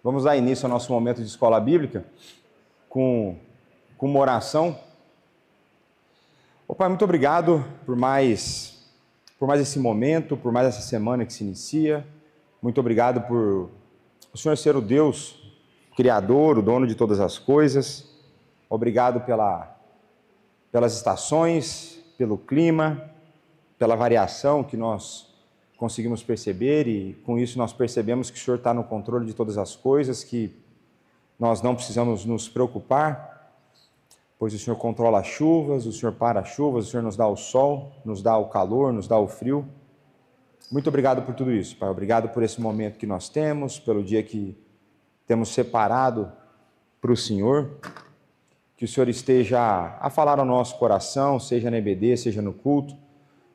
Vamos dar início ao nosso momento de escola bíblica com uma oração. Ô Pai, muito obrigado por mais esse momento, por mais essa semana que se inicia. Muito obrigado por o Senhor ser o Deus Criador, o dono de todas as coisas. Obrigado pelas estações, pelo clima, pela variação que nós conseguimos perceber, e com isso nós percebemos que o Senhor está no controle de todas as coisas, que nós não precisamos nos preocupar, pois o Senhor controla as chuvas, o Senhor para as chuvas, o Senhor nos dá o sol, nos dá o calor, nos dá o frio. Muito obrigado por tudo isso, Pai. Obrigado por esse momento que nós temos, pelo dia que temos separado para o Senhor. Que o Senhor esteja a falar ao nosso coração, seja na EBD, seja no culto.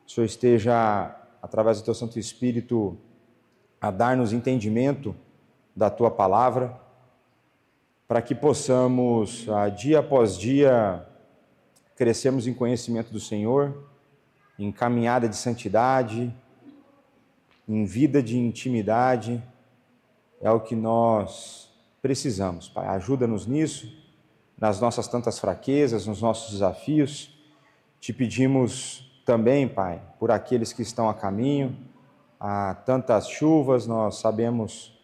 O Senhor esteja, através do Teu Santo Espírito, a dar-nos entendimento da Tua Palavra, para que possamos, dia após dia, crescermos em conhecimento do Senhor, em caminhada de santidade, em vida de intimidade. É o que nós precisamos, Pai. Ajuda-nos nisso, nas nossas tantas fraquezas, nos nossos desafios. Te pedimos também, Pai, por aqueles que estão a caminho. Há tantas chuvas, nós sabemos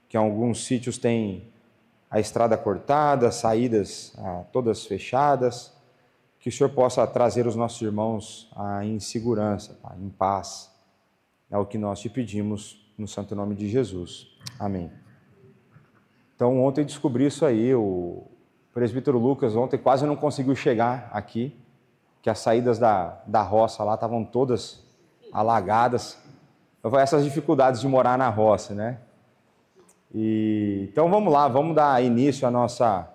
que alguns sítios têm a estrada cortada, saídas todas fechadas. Que o Senhor possa trazer os nossos irmãos em segurança, Pai, em paz. É o que nós te pedimos, no santo nome de Jesus. Amém. Então, ontem descobri isso aí. O presbítero Lucas ontem quase não conseguiu chegar aqui, que as saídas da roça lá estavam todas alagadas. Essas dificuldades de morar na roça, né? Então vamos lá, vamos dar início à nossa,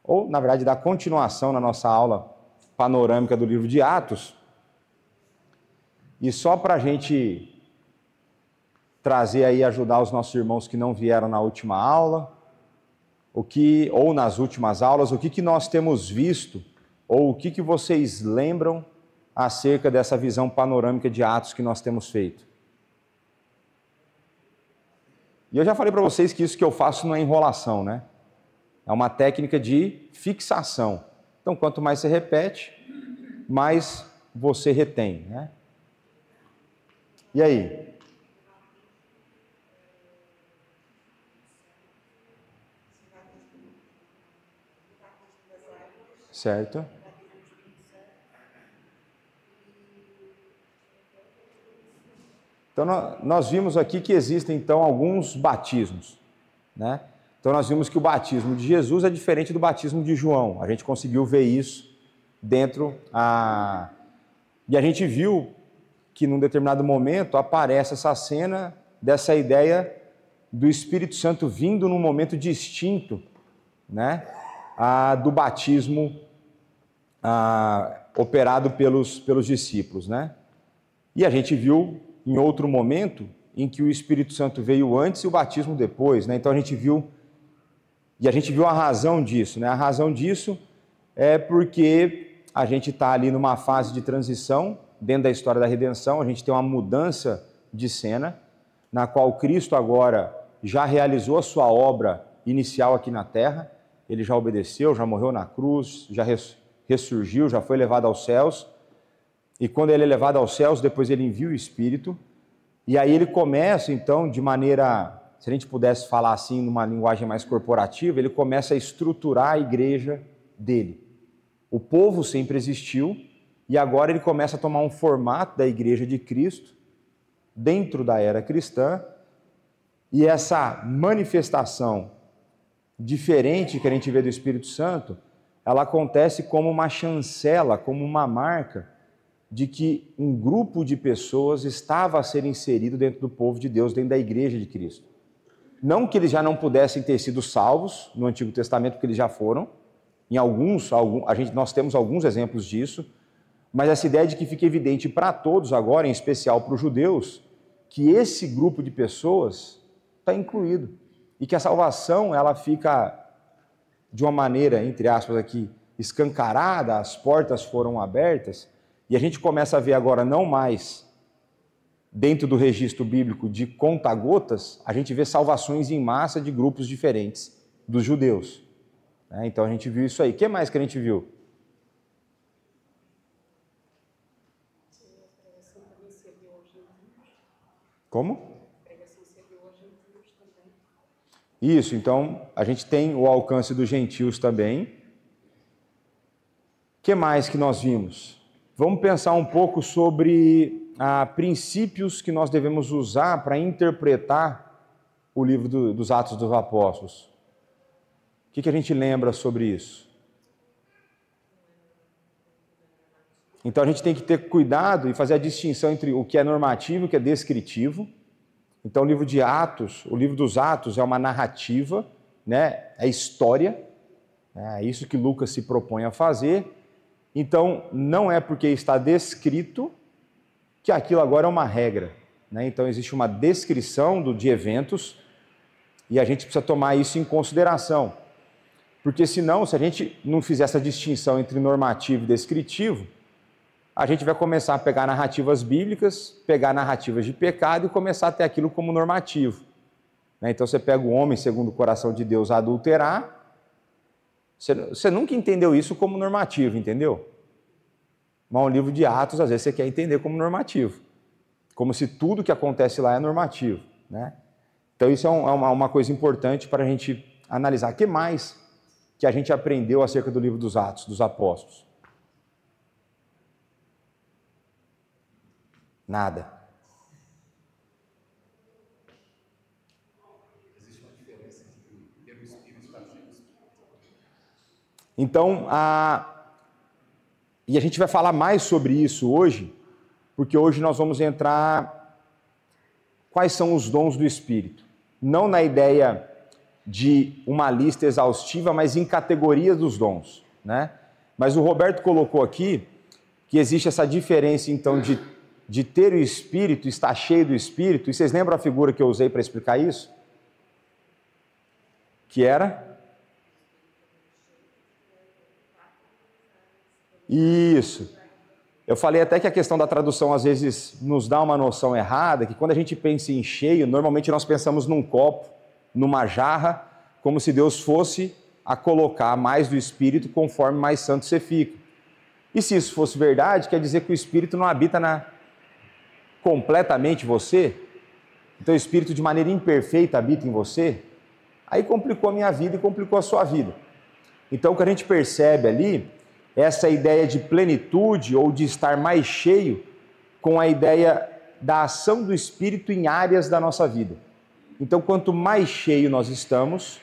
ou na verdade dar continuação na nossa aula panorâmica do livro de Atos. E só para a gente trazer aí, ajudar os nossos irmãos que não vieram na última aula, ou nas últimas aulas, o que nós temos visto, ou o que vocês lembram acerca dessa visão panorâmica de Atos que nós temos feito. E eu já falei para vocês que isso que eu faço não é enrolação, né? É uma técnica de fixação. Então, quanto mais você repete, mais você retém, né? E aí? Certo? Então, nós vimos aqui que existem, então, alguns batismos, né? Então, nós vimos que o batismo de Jesus é diferente do batismo de João. A gente conseguiu ver isso dentro. E a gente viu que, num determinado momento, aparece essa cena dessa ideia do Espírito Santo vindo num momento distinto, né? Do batismo operado pelos discípulos, né? E a gente viu em outro momento em que o Espírito Santo veio antes e o batismo depois, né? Então a gente viu a razão disso, né? A razão disso é porque a gente está ali numa fase de transição dentro da história da redenção. A gente tem uma mudança de cena na qual Cristo agora já realizou a sua obra inicial aqui na terra. Ele já obedeceu, já morreu na cruz, já ressurgiu, já foi levado aos céus. E quando ele é levado aos céus, depois ele envia o Espírito. E aí ele começa, então, de maneira, se a gente pudesse falar assim, numa linguagem mais corporativa, ele começa a estruturar a igreja dele. O povo sempre existiu, e agora ele começa a tomar um formato da igreja de Cristo, dentro da era cristã, e essa manifestação diferente que a gente vê do Espírito Santo, ela acontece como uma chancela, como uma marca de que um grupo de pessoas estava a ser inserido dentro do povo de Deus, dentro da igreja de Cristo. Não que eles já não pudessem ter sido salvos no Antigo Testamento, porque eles já foram. Nós temos alguns exemplos disso, mas essa ideia de que fica evidente para todos agora, em especial para os judeus, que esse grupo de pessoas está incluído. E que a salvação, ela fica de uma maneira, entre aspas aqui, escancarada, as portas foram abertas, e a gente começa a ver agora não mais dentro do registro bíblico de conta-gotas, a gente vê salvações em massa de grupos diferentes dos judeus. Então a gente viu isso aí. O que mais que a gente viu? Como? Isso, então a gente tem o alcance dos gentios também. O que mais que nós vimos? Vamos pensar um pouco sobre princípios que nós devemos usar para interpretar o livro dos Atos dos Apóstolos. O que a gente lembra sobre isso? Então a gente tem que ter cuidado e fazer a distinção entre o que é normativo e o que é descritivo. Então o livro de Atos, o livro dos Atos é uma narrativa, né? É história, é isso que Lucas se propõe a fazer. Então não é porque está descrito que aquilo agora é uma regra, né? Então existe uma descrição de eventos e a gente precisa tomar isso em consideração. Porque senão, se a gente não fizer essa distinção entre normativo e descritivo, a gente vai começar a pegar narrativas bíblicas, pegar narrativas de pecado e começar a ter aquilo como normativo. Então você pega o homem segundo o coração de Deus a adulterar, você nunca entendeu isso como normativo, entendeu? Mas um livro de Atos, às vezes você quer entender como normativo, como se tudo que acontece lá é normativo, né? Então isso é uma coisa importante para a gente analisar. O que mais que a gente aprendeu acerca do livro dos Atos, dos Apóstolos? Nada. Então, e a gente vai falar mais sobre isso hoje, porque hoje nós vamos entrar quais são os dons do Espírito. Não na ideia de uma lista exaustiva, mas em categorias dos dons, né? Mas o Roberto colocou aqui que existe essa diferença, então, de ter o Espírito, estar cheio do Espírito. E vocês lembram a figura que eu usei para explicar isso? Que era? Isso. Eu falei até que a questão da tradução às vezes nos dá uma noção errada, que quando a gente pensa em cheio, normalmente nós pensamos num copo, numa jarra, como se Deus fosse a colocar mais do Espírito conforme mais santo você fica. E se isso fosse verdade, quer dizer que o Espírito não habita completamente você? Então o Espírito de maneira imperfeita habita em você? Aí complicou a minha vida e complicou a sua vida. Então o que a gente percebe ali é essa ideia de plenitude ou de estar mais cheio com a ideia da ação do Espírito em áreas da nossa vida. Então quanto mais cheio nós estamos,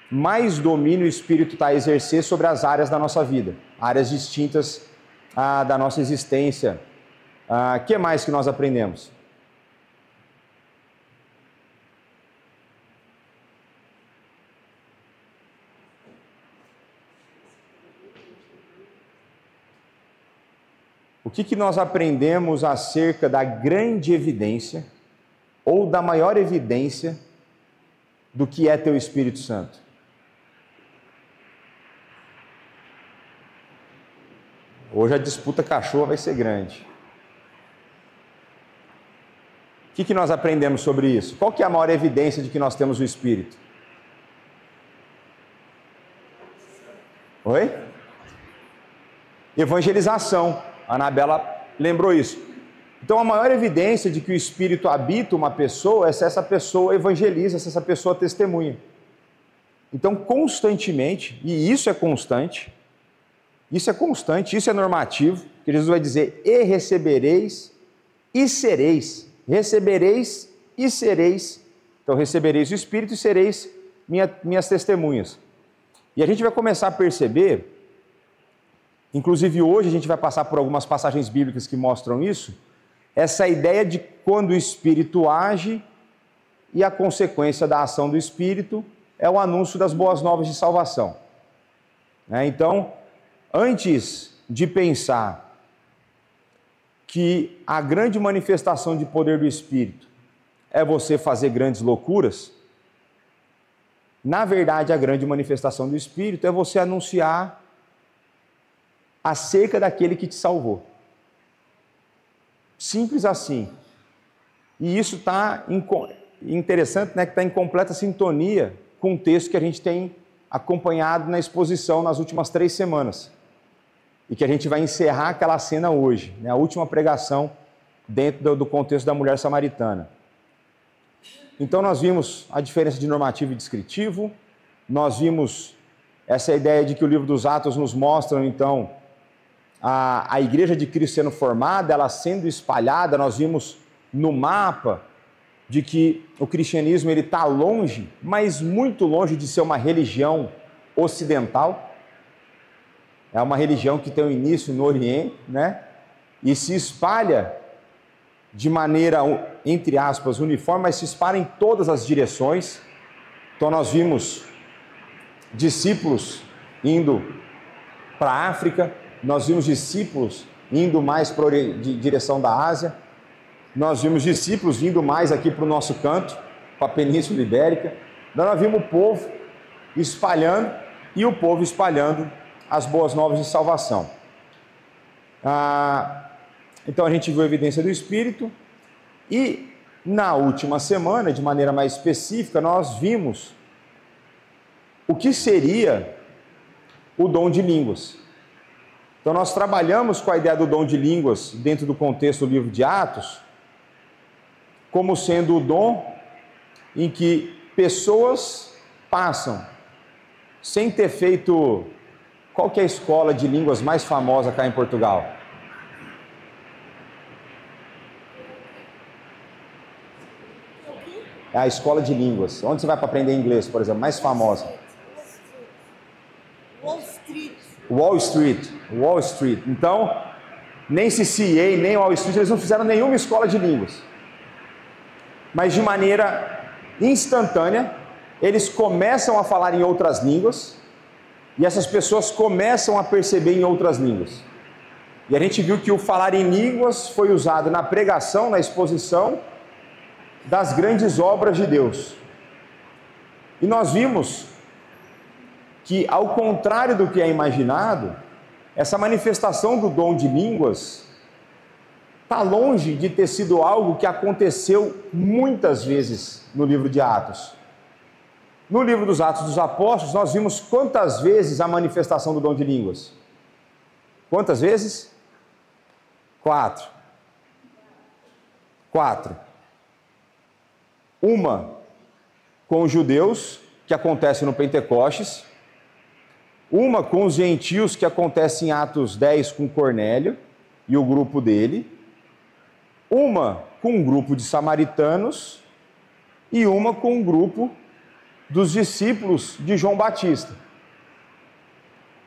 mais domínio o Espírito está a exercer sobre as áreas da nossa vida, áreas distintas da nossa existência. O que mais que nós aprendemos? O que nós aprendemos acerca da grande evidência ou da maior evidência do que é ter o Espírito Santo? Hoje a disputa cachorra vai ser grande. O que nós aprendemos sobre isso? Qual que é a maior evidência de que nós temos o Espírito? Oi? Evangelização. A Anabela lembrou isso. Então a maior evidência de que o Espírito habita uma pessoa é se essa pessoa evangeliza, se essa pessoa testemunha. Então constantemente, e isso é constante, isso é normativo, que Jesus vai dizer, e recebereis e sereis. Recebereis e sereis. Então recebereis o Espírito e sereis minhas testemunhas. E a gente vai começar a perceber, inclusive hoje a gente vai passar por algumas passagens bíblicas que mostram isso, essa ideia de quando o Espírito age e a consequência da ação do Espírito é o anúncio das boas novas de salvação. Então, antes de pensar que a grande manifestação de poder do Espírito é você fazer grandes loucuras, na verdade a grande manifestação do Espírito é você anunciar acerca daquele que te salvou. Simples assim. E isso está interessante, né, que está em completa sintonia com o texto que a gente tem acompanhado na exposição nas últimas 3 semanas. E que a gente vai encerrar aquela cena hoje, né, a última pregação dentro do contexto da mulher samaritana. Então nós vimos a diferença de normativo e descritivo, nós vimos essa ideia de que o livro dos Atos nos mostra, então, a igreja de Cristo sendo formada, ela sendo espalhada. Nós vimos no mapa de que o cristianismo está longe, mas muito longe de ser uma religião ocidental. É uma religião que tem um início no Oriente, né? E se espalha de maneira, entre aspas, uniforme, mas se espalha em todas as direções. Então nós vimos discípulos indo para a África, nós vimos discípulos indo mais para a direção da Ásia, nós vimos discípulos vindo mais aqui para o nosso canto, para a Península Ibérica. Nós vimos o povo espalhando e o povo espalhando as boas novas de salvação. Então a gente viu a evidência do Espírito e na última semana, de maneira mais específica, nós vimos o que seria o dom de línguas. Então nós trabalhamos com a ideia do dom de línguas dentro do contexto do livro de Atos, como sendo o dom em que pessoas passam, sem ter feito... Qual que é a escola de línguas mais famosa cá em Portugal? É a escola de línguas. Onde você vai para aprender inglês, por exemplo, mais famosa? Wall Street. Então, nem CCA, nem Wall Street, eles não fizeram nenhuma escola de línguas. Mas de maneira instantânea, eles começam a falar em outras línguas e essas pessoas começam a perceber em outras línguas. E a gente viu que o falar em línguas foi usado na pregação, na exposição das grandes obras de Deus. E nós vimos que, ao contrário do que é imaginado, essa manifestação do dom de línguas está longe de ter sido algo que aconteceu muitas vezes no livro de Atos. No livro dos Atos dos Apóstolos, nós vimos quantas vezes a manifestação do dom de línguas? Quantas vezes? 4. Uma com os judeus, que acontece no Pentecostes. Uma com os gentios, que acontece em Atos 10 com Cornélio e o grupo dele. Uma com um grupo de samaritanos e uma com um grupo dos discípulos de João Batista.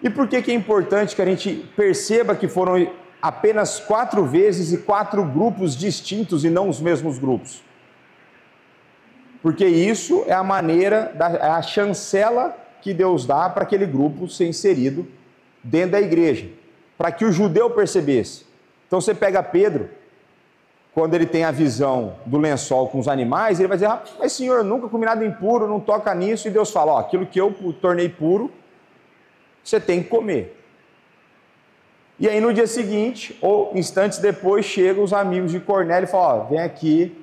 E por que é importante que a gente perceba que foram apenas 4 vezes e 4 grupos distintos e não os mesmos grupos? Porque isso é a maneira, é a chancela que Deus dá para aquele grupo ser inserido dentro da igreja, para que o judeu percebesse. Então você pega Pedro, quando ele tem a visão do lençol com os animais, ele vai dizer: mas Senhor, nunca comi nada impuro, não toca nisso. E Deus fala: aquilo que eu tornei puro, você tem que comer. E aí no dia seguinte, ou instantes depois, chegam os amigos de Cornélio e falam: vem aqui,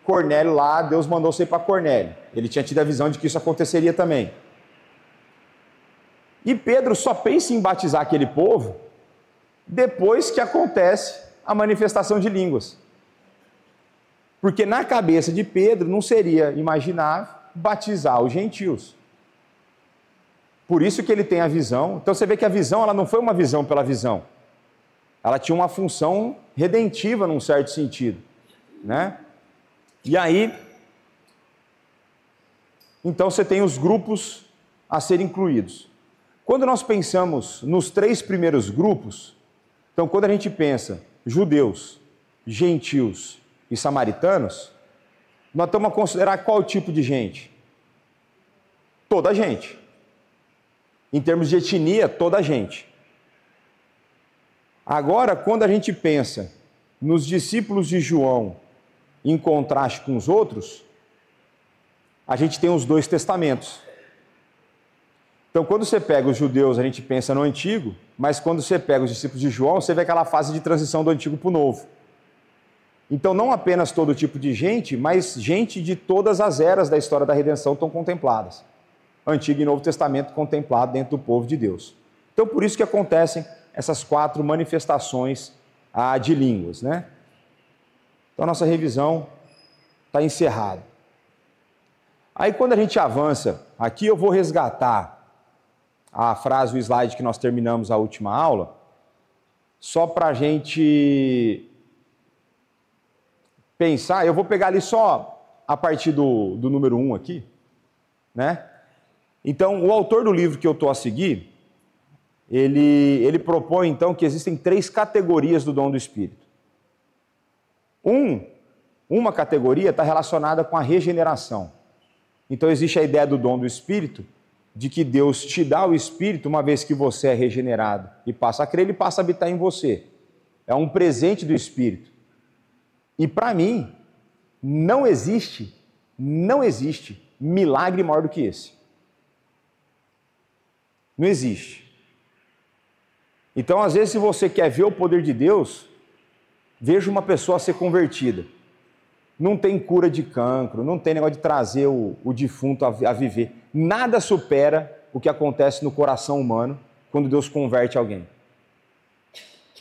Cornélio lá, Deus mandou você ir para Cornélio. Ele tinha tido a visão de que isso aconteceria também. E Pedro só pensa em batizar aquele povo depois que acontece a manifestação de línguas. Porque na cabeça de Pedro não seria imaginável batizar os gentios. Por isso que ele tem a visão. Então você vê que a visão, ela não foi uma visão pela visão. Ela tinha uma função redentiva num certo sentido, né? E aí, então você tem os grupos a serem incluídos. Quando nós pensamos nos 3 primeiros grupos, então quando a gente pensa judeus, gentios e samaritanos, nós estamos a considerar qual tipo de gente? Toda a gente. Em termos de etnia, toda a gente. Agora, quando a gente pensa nos discípulos de João em contraste com os outros, a gente tem os 2 testamentos. Então, quando você pega os judeus, a gente pensa no Antigo, mas quando você pega os discípulos de João, você vê aquela fase de transição do Antigo para o Novo. Então, não apenas todo tipo de gente, mas gente de todas as eras da história da redenção estão contempladas. Antigo e Novo Testamento contemplado dentro do povo de Deus. Então, por isso que acontecem essas 4 manifestações de línguas, né? Então, a nossa revisão está encerrada. Aí, quando a gente avança, aqui eu vou resgatar a frase, o slide que nós terminamos a última aula, só para a gente pensar. Eu vou pegar ali só a partir do número 1 aqui, né? Então, o autor do livro que eu estou a seguir, ele propõe, então, que existem 3 categorias do dom do Espírito. Uma categoria está relacionada com a regeneração. Então, existe a ideia do dom do Espírito, de que Deus te dá o Espírito uma vez que você é regenerado e passa a crer, ele passa a habitar em você. É um presente do Espírito. E para mim, não existe milagre maior do que esse. Não existe. Então, às vezes, se você quer ver o poder de Deus, veja uma pessoa ser convertida. Não tem cura de cancro, não tem negócio de trazer o defunto a viver. Nada supera o que acontece no coração humano quando Deus converte alguém.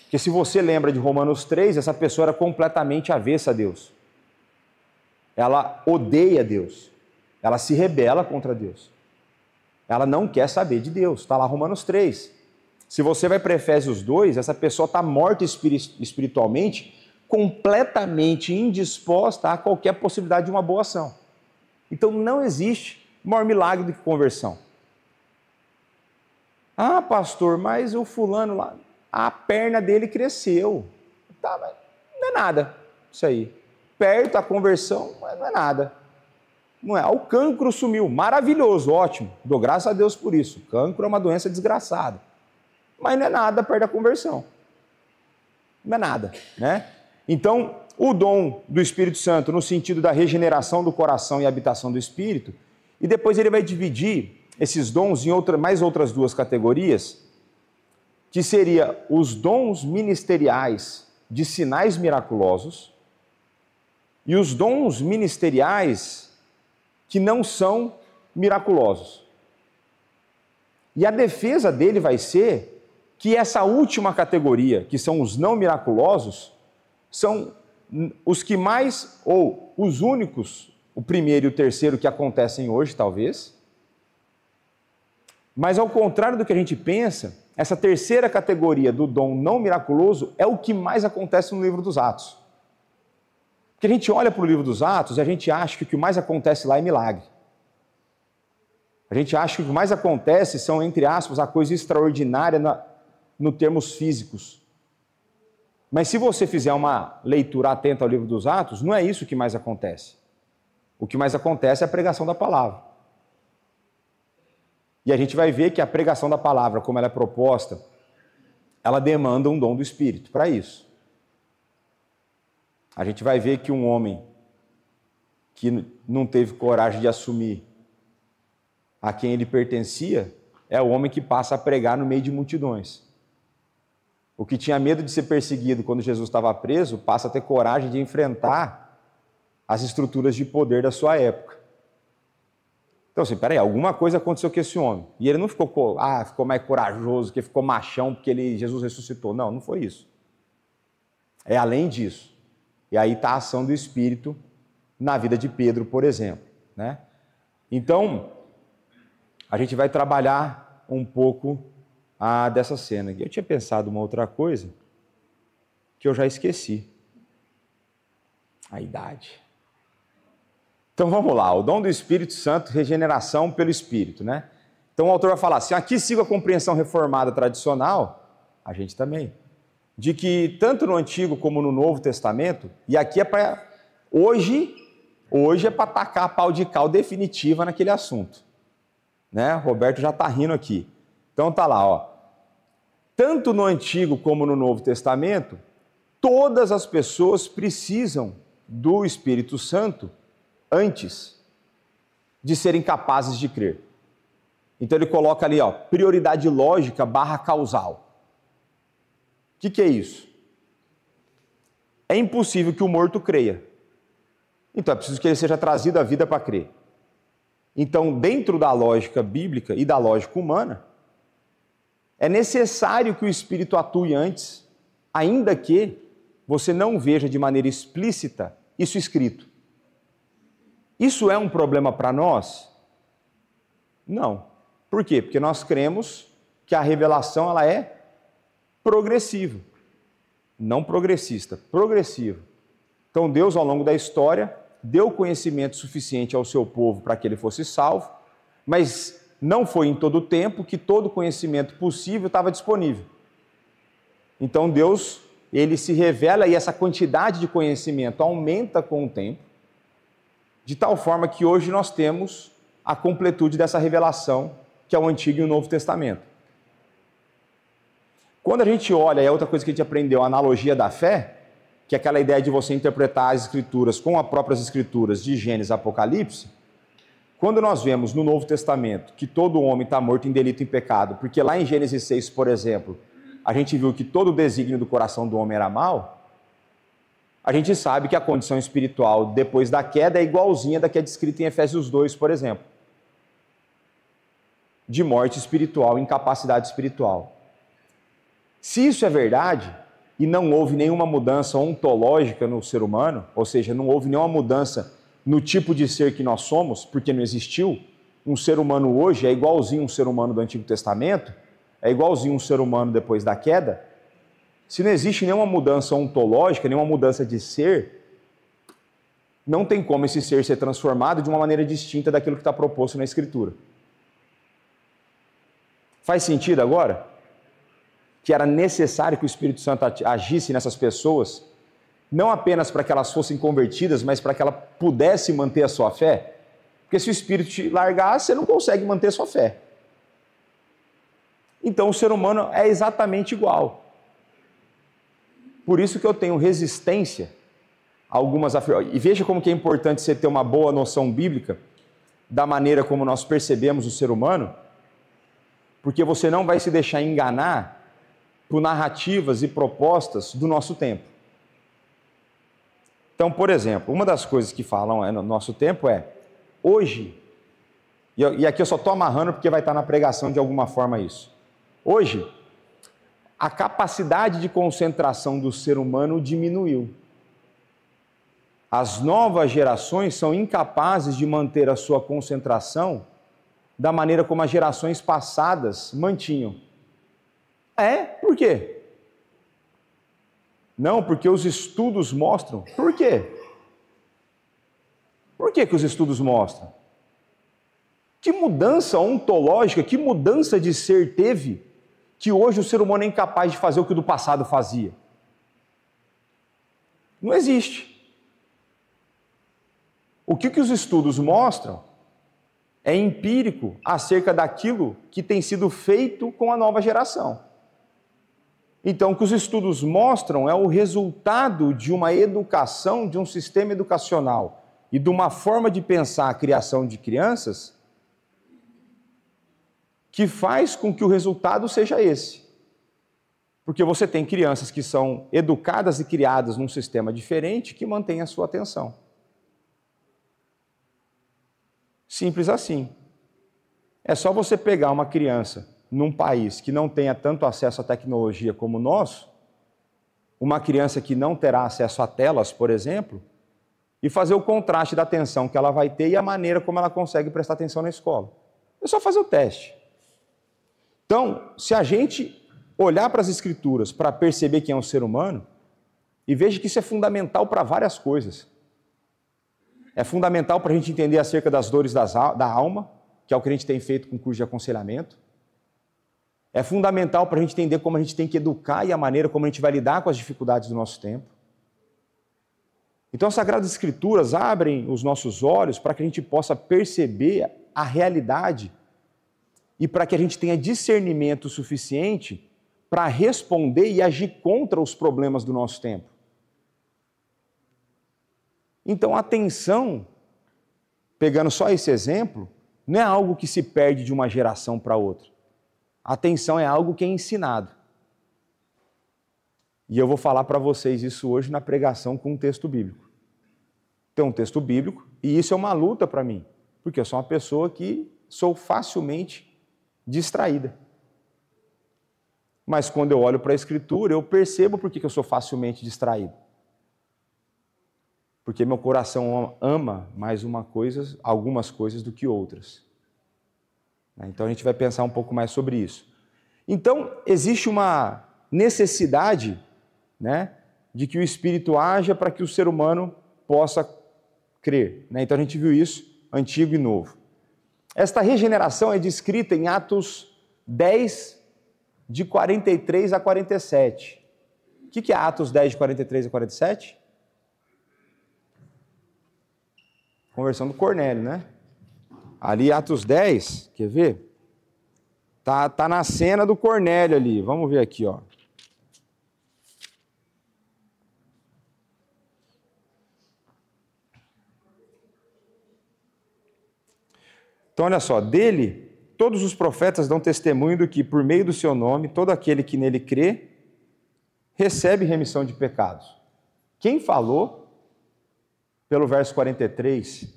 Porque se você lembra de Romanos 3, essa pessoa era completamente avessa a Deus. Ela odeia Deus. Ela se rebela contra Deus. Ela não quer saber de Deus. Está lá Romanos 3. Se você vai para Efésios 2, essa pessoa está morta espiritualmente, completamente indisposta a qualquer possibilidade de uma boa ação. Então não existe maior milagre do que conversão. Ah, pastor, mas o fulano lá, a perna dele cresceu. Tá, mas não é nada isso aí. Perto a conversão, mas não é nada. Não é. O cancro sumiu, maravilhoso, ótimo. Dou graças a Deus por isso. O cancro é uma doença desgraçada. Mas não é nada perto da conversão. Não é nada, né? Então, o dom do Espírito Santo, no sentido da regeneração do coração e habitação do Espírito, e depois ele vai dividir esses dons em mais outras 2 categorias, que seria os dons ministeriais de sinais miraculosos e os dons ministeriais que não são miraculosos. E a defesa dele vai ser que essa última categoria, que são os não miraculosos, são os que mais, ou os únicos, o primeiro e o terceiro que acontecem hoje, talvez. Mas ao contrário do que a gente pensa, essa terceira categoria do dom não miraculoso é o que mais acontece no livro dos Atos. Porque a gente olha para o livro dos Atos e a gente acha que o que mais acontece lá é milagre. A gente acha que o que mais acontece são, entre aspas, a coisa extraordinária no termos físicos. Mas se você fizer uma leitura atenta ao livro dos Atos, não é isso que mais acontece. O que mais acontece é a pregação da palavra. E a gente vai ver que a pregação da palavra, como ela é proposta, ela demanda um dom do Espírito para isso. A gente vai ver que um homem que não teve coragem de assumir a quem ele pertencia é o homem que passa a pregar no meio de multidões. O que tinha medo de ser perseguido quando Jesus estava preso, passa a ter coragem de enfrentar as estruturas de poder da sua época. Então, assim, peraí, alguma coisa aconteceu com esse homem. E ele não ficou mais corajoso, que ficou machão porque Jesus ressuscitou. Não, não foi isso. É além disso. E aí está a ação do Espírito na vida de Pedro, por exemplo, né? Então, a gente vai trabalhar um pouco dessa cena. Eu tinha pensado uma outra coisa que eu já esqueci. A idade. Então vamos lá, o dom do Espírito Santo, regeneração pelo Espírito, né? Então o autor vai falar assim, aqui sigo a compreensão reformada tradicional, a gente também, de que tanto no Antigo como no Novo Testamento, e aqui é para, hoje é para tacar a pau de cal definitiva naquele assunto, né? O Roberto já está rindo aqui. Então tá lá, ó. Tanto no Antigo como no Novo Testamento, todas as pessoas precisam do Espírito Santo antes de serem capazes de crer. Então ele coloca ali, ó, prioridade lógica / causal. O que é isso? é impossível que o morto creia. Então é preciso que ele seja trazido à vida para crer. Então, dentro da lógica bíblica e da lógica humana, é necessário que o Espírito atue antes, ainda que você não veja de maneira explícita isso escrito. Isso é um problema para nós? Não. Por quê? Porque nós cremos que a revelação ela é progressiva, não progressista, progressiva. Então Deus, ao longo da história, deu conhecimento suficiente ao seu povo para que ele fosse salvo, mas não foi em todo o tempo que todo conhecimento possível estava disponível. Então Deus, ele se revela e essa quantidade de conhecimento aumenta com o tempo, de tal forma que hoje nós temos a completude dessa revelação, que é o Antigo e o Novo Testamento. Quando a gente olha, é outra coisa que a gente aprendeu, a analogia da fé, que é aquela ideia de você interpretar as Escrituras com as próprias Escrituras de Gênesis e Apocalipse, quando nós vemos no Novo Testamento que todo homem está morto em delito e em pecado, porque lá em Gênesis 6, por exemplo, a gente viu que todo o desígnio do coração do homem era mau, a gente sabe que a condição espiritual depois da queda é igualzinha da que é descrita em Efésios 2, por exemplo. De morte espiritual, incapacidade espiritual. Se isso é verdade, e não houve nenhuma mudança ontológica no ser humano, ou seja, não houve nenhuma mudança no tipo de ser que nós somos, porque não existiu, um ser humano hoje é igualzinho um ser humano do Antigo Testamento, é igualzinho um ser humano depois da queda, se não existe nenhuma mudança ontológica, nenhuma mudança de ser, não tem como esse ser ser transformado de uma maneira distinta daquilo que está proposto na Escritura. Faz sentido agora? Que era necessário que o Espírito Santo agisse nessas pessoas, não apenas para que elas fossem convertidas, mas para que ela pudesse manter a sua fé? Porque se o Espírito te largar, você não consegue manter a sua fé. Então o ser humano é exatamente igual. Por isso que eu tenho resistência a algumas afirmações. E veja como que é importante você ter uma boa noção bíblica da maneira como nós percebemos o ser humano, porque você não vai se deixar enganar por narrativas e propostas do nosso tempo. Então, por exemplo, uma das coisas que falam no nosso tempo é, hoje, e aqui eu só estou amarrando porque vai estar na pregação de alguma forma isso. Hoje, a capacidade de concentração do ser humano diminuiu. As novas gerações são incapazes de manter a sua concentração da maneira como as gerações passadas mantinham. Por quê? Não, porque os estudos mostram. Por quê? Por que os estudos mostram? Que mudança ontológica, que mudança de ser teve que hoje o ser humano é incapaz de fazer o que o do passado fazia? Não existe. O que os estudos mostram é empírico acerca daquilo que tem sido feito com a nova geração. Então, o que os estudos mostram é o resultado de uma educação, de um sistema educacional e de uma forma de pensar a criação de crianças que faz com que o resultado seja esse. Porque você tem crianças que são educadas e criadas num sistema diferente que mantém a sua atenção. Simples assim. É só você pegar uma criança num país que não tenha tanto acesso à tecnologia como o nosso, uma criança que não terá acesso a telas, por exemplo, e fazer o contraste da atenção que ela vai ter e a maneira como ela consegue prestar atenção na escola. É só fazer o teste. Então, se a gente olhar para as Escrituras para perceber quem é um ser humano, e veja que isso é fundamental para várias coisas. É fundamental para a gente entender acerca das dores da alma, que é o que a gente tem feito com o curso de aconselhamento. É fundamental para a gente entender como a gente tem que educar e a maneira como a gente vai lidar com as dificuldades do nosso tempo. Então, as Sagradas Escrituras abrem os nossos olhos para que a gente possa perceber a realidade e para que a gente tenha discernimento suficiente para responder e agir contra os problemas do nosso tempo. Então, a atenção, pegando só esse exemplo, não é algo que se perde de uma geração para outra. A atenção é algo que é ensinado. E eu vou falar para vocês isso hoje na pregação com um texto bíblico. Tem um texto bíblico e isso é uma luta para mim, porque eu sou uma pessoa que sou facilmente distraída. Mas quando eu olho para a Escritura, eu percebo por que eu sou facilmente distraído. Porque meu coração ama mais algumas coisas do que outras. Então a gente vai pensar um pouco mais sobre isso. Então, existe uma necessidade, né, de que o Espírito haja para que o ser humano possa crer. Então a gente viu isso, Antigo e Novo. Esta regeneração é descrita em Atos 10, de 43 a 47. O que é Atos 10, de 43 a 47? Conversão do Cornélio, né? Ali, Atos 10, quer ver? Tá na cena do Cornélio ali. Vamos ver aqui, ó. Então, olha só, dele, todos os profetas dão testemunho do que, por meio do seu nome, todo aquele que nele crê, recebe remissão de pecados. Quem falou, pelo verso 43,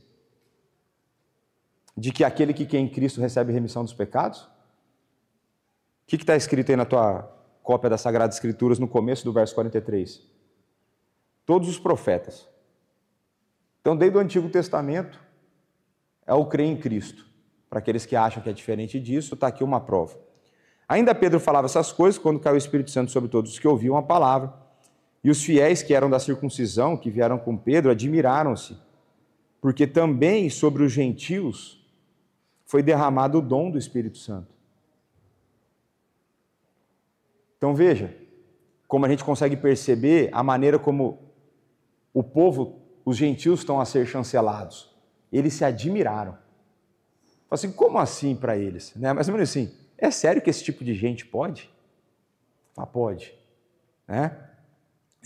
de que aquele que crê em Cristo recebe remissão dos pecados? O que está escrito aí na tua cópia das Sagradas Escrituras, no começo do verso 43? Todos os profetas. Então, desde o Antigo Testamento, é o crer em Cristo. Para aqueles que acham que é diferente disso, está aqui uma prova. Ainda Pedro falava essas coisas quando caiu o Espírito Santo sobre todos os que ouviam a palavra. E os fiéis que eram da circuncisão, que vieram com Pedro, admiraram-se, porque também sobre os gentios foi derramado o dom do Espírito Santo. Então veja, como a gente consegue perceber a maneira como o povo, os gentios estão a ser chancelados. Eles se admiraram. Assim, como assim para eles? Mais ou menos assim, é sério que esse tipo de gente pode? Pode.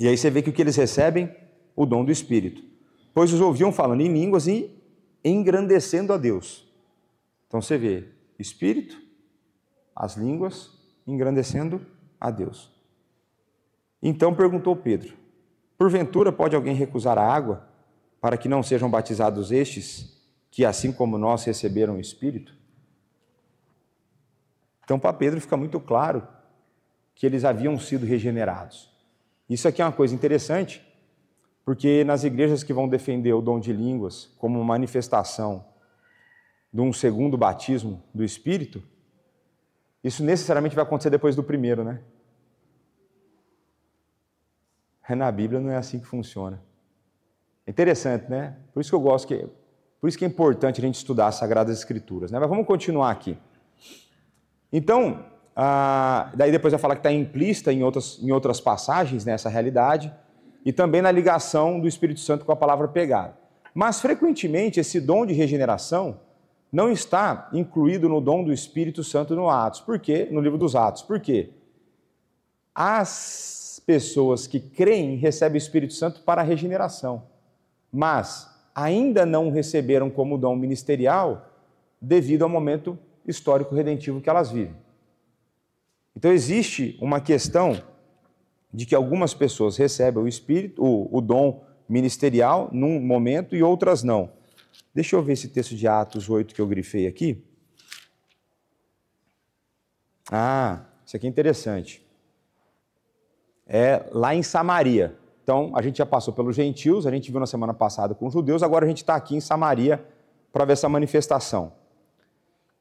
E aí você vê que o que eles recebem? O dom do Espírito. Pois os ouviam falando em línguas e engrandecendo a Deus. Então você vê, Espírito, as línguas, engrandecendo a Deus. Então perguntou Pedro, porventura pode alguém recusar a água para que não sejam batizados estes, que assim como nós receberam o Espírito? Então para Pedro fica muito claro que eles haviam sido regenerados. Isso aqui é uma coisa interessante, porque nas igrejas que vão defender o dom de línguas como manifestação de um segundo batismo do Espírito, isso necessariamente vai acontecer depois do primeiro, né? Na Bíblia não é assim que funciona. É interessante, né? Por isso que eu gosto, por isso que é importante a gente estudar as Sagradas Escrituras, né? Mas vamos continuar aqui. Então, daí depois vai falar que está implícita em outras passagens nessa realidade, e também na ligação do Espírito Santo com a palavra pegada. Mas, frequentemente, esse dom de regeneração não está incluído no dom do Espírito Santo no Atos. Por quê? No livro dos Atos. Por quê? As pessoas que creem recebem o Espírito Santo para a regeneração, mas ainda não receberam como dom ministerial devido ao momento histórico redentivo que elas vivem. Então existe uma questão de que algumas pessoas recebem o Espírito, o dom ministerial num momento e outras não. Deixa eu ver esse texto de Atos 8 que eu grifei aqui. Isso aqui é interessante. É lá em Samaria. Então, a gente já passou pelos gentios, a gente viu na semana passada com os judeus, agora a gente está aqui em Samaria para ver essa manifestação.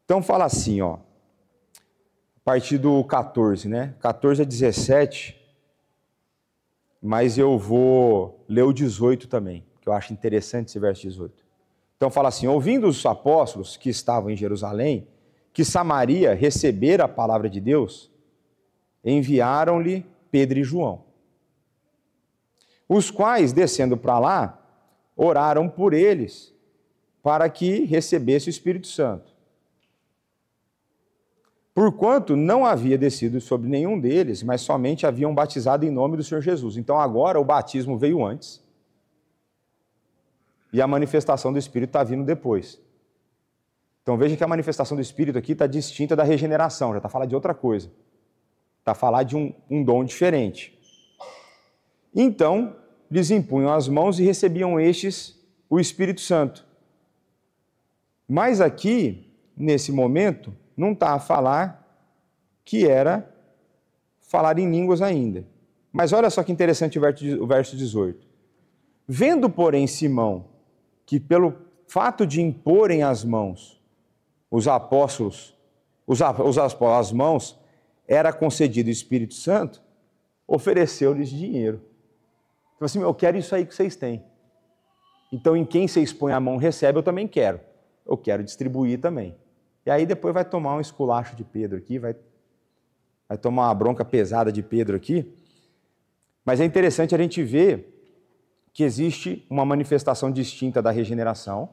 Então, fala assim, ó, a partir do 14, né? 14 a 17, mas eu vou ler o 18 também, que eu acho interessante esse verso 18. Então, fala assim, ouvindo os apóstolos que estavam em Jerusalém, que Samaria recebera a palavra de Deus, enviaram-lhe Pedro e João, os quais, descendo para lá, oraram por eles, para que recebesse o Espírito Santo. Porquanto não havia descido sobre nenhum deles, mas somente haviam batizado em nome do Senhor Jesus. Então agora o batismo veio antes, e a manifestação do Espírito está vindo depois. Então veja que a manifestação do Espírito aqui está distinta da regeneração, já está falando de outra coisa. Está falando de um dom diferente. Então, lhes impunham as mãos e recebiam estes o Espírito Santo. Mas aqui, nesse momento, não está a falar que era falar em línguas ainda. Mas olha só que interessante o verso 18. Vendo, porém, Simão, que pelo fato de imporem as mãos, os apóstolos, as mãos, era concedido o Espírito Santo, ofereceu-lhes dinheiro. Então assim, eu quero isso aí que vocês têm. Então em quem vocês põem a mão recebe, eu também quero. Eu quero distribuir também. E aí depois vai tomar um esculacho de Pedro aqui, vai tomar uma bronca pesada de Pedro aqui. Mas é interessante a gente ver que existe uma manifestação distinta da regeneração.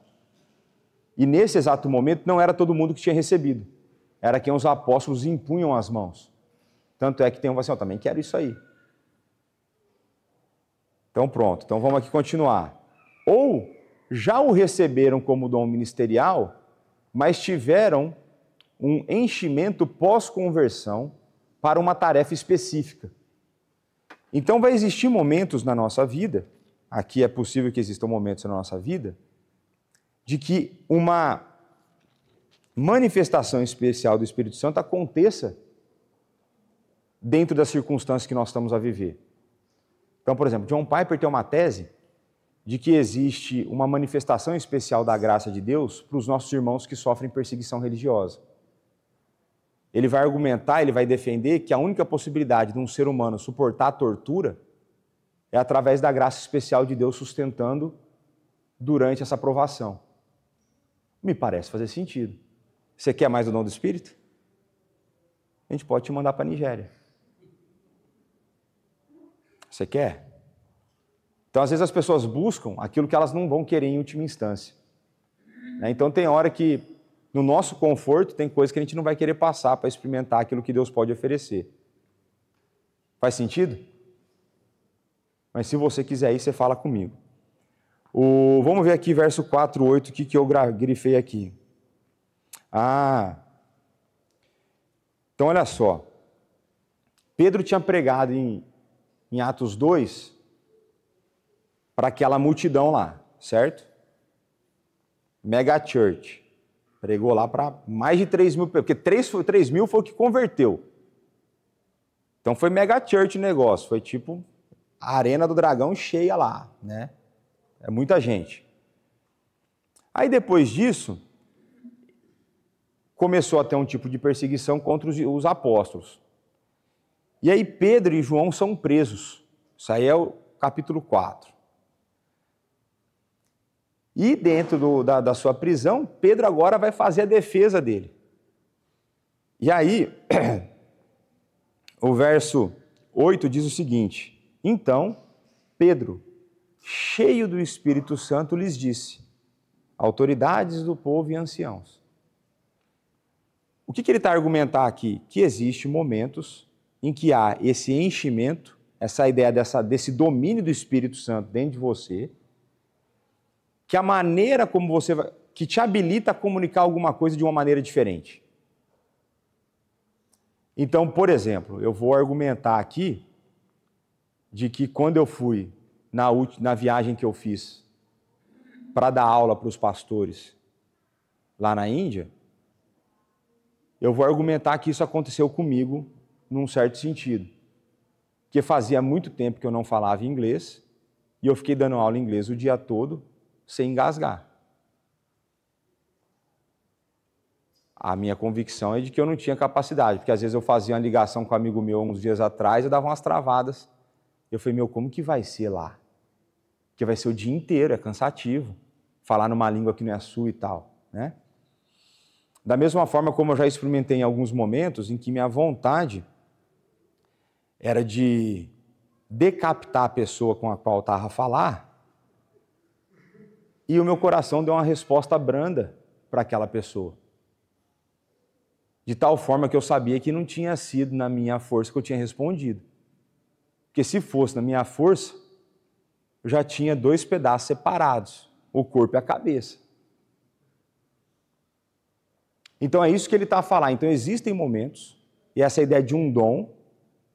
E nesse exato momento não era todo mundo que tinha recebido. Era quem os apóstolos impunham as mãos. Tanto é que tem um assim, eu também quero isso aí. Então pronto, então vamos aqui continuar. Ou já o receberam como dom ministerial, mas tiveram um enchimento pós-conversão para uma tarefa específica. Então vai existir momentos na nossa vida, aqui é possível que existam momentos na nossa vida, de que uma manifestação especial do Espírito Santo aconteça dentro das circunstâncias que nós estamos a viver. Então, por exemplo, John Piper tem uma tese de que existe uma manifestação especial da graça de Deus para os nossos irmãos que sofrem perseguição religiosa. Ele vai argumentar, ele vai defender que a única possibilidade de um ser humano suportar a tortura é através da graça especial de Deus sustentando durante essa provação. Me parece fazer sentido. Você quer mais o dom do Espírito? A gente pode te mandar para a Nigéria. Você quer? Então, às vezes as pessoas buscam aquilo que elas não vão querer em última instância. Então, tem hora que, no nosso conforto, tem coisa que a gente não vai querer passar para experimentar aquilo que Deus pode oferecer. Faz sentido? Mas se você quiser ir, você fala comigo. Vamos ver aqui, verso 4, 8, o que eu grifei aqui. Então, olha só. Pedro tinha pregado em Atos 2 para aquela multidão lá, certo? Mega Church. Pregou lá para mais de 3 mil, porque 3 mil foi o que converteu. Então foi Mega Church o negócio, foi tipo a Arena do Dragão cheia lá, né? É muita gente. Aí depois disso, começou a ter um tipo de perseguição contra os apóstolos. E aí Pedro e João são presos. Isso aí é o capítulo 4. E dentro da sua prisão, Pedro agora vai fazer a defesa dele. E aí, o verso 8 diz o seguinte: então, Pedro, cheio do Espírito Santo, lhes disse, autoridades do povo e anciãos. O que ele está a argumentar aqui? Que existem momentos em que há esse enchimento, essa ideia desse domínio do Espírito Santo dentro de você, que a maneira como você vai, que te habilita a comunicar alguma coisa de uma maneira diferente. Então, por exemplo, eu vou argumentar aqui de que quando eu fui na viagem que eu fiz para dar aula para os pastores lá na Índia, eu vou argumentar que isso aconteceu comigo num certo sentido. Porque fazia muito tempo que eu não falava inglês e eu fiquei dando aula em inglês o dia todo sem engasgar. A minha convicção é de que eu não tinha capacidade, porque às vezes eu fazia uma ligação com um amigo meu uns dias atrás, eu dava umas travadas. Eu falei, como que vai ser lá? Porque vai ser o dia inteiro, é cansativo, falar numa língua que não é a sua e tal, né? Da mesma forma como eu já experimentei em alguns momentos em que minha vontade era de decapitar a pessoa com a qual eu estava a falar, e o meu coração deu uma resposta branda para aquela pessoa. De tal forma que eu sabia que não tinha sido na minha força que eu tinha respondido. Porque se fosse na minha força, eu já tinha 2 pedaços separados, o corpo e a cabeça. Então é isso que ele está a falar. Então existem momentos, e essa ideia de um dom,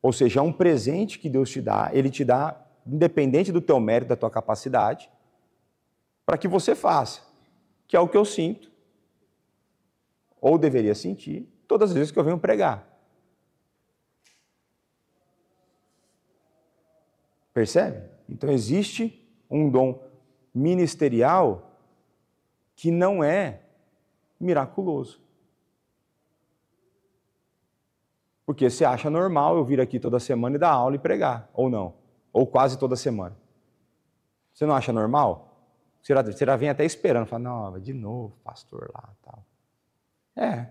ou seja, um presente que Deus te dá, ele te dá independente do teu mérito, da tua capacidade, para que você faça, que é o que eu sinto, ou deveria sentir, todas as vezes que eu venho pregar. Percebe? Então existe um dom ministerial que não é miraculoso. Porque você acha normal eu vir aqui toda semana e dar aula e pregar, ou não? Ou quase toda semana. Você não acha normal? Você já vem até esperando, fala, não, de novo, pastor lá e tal. É.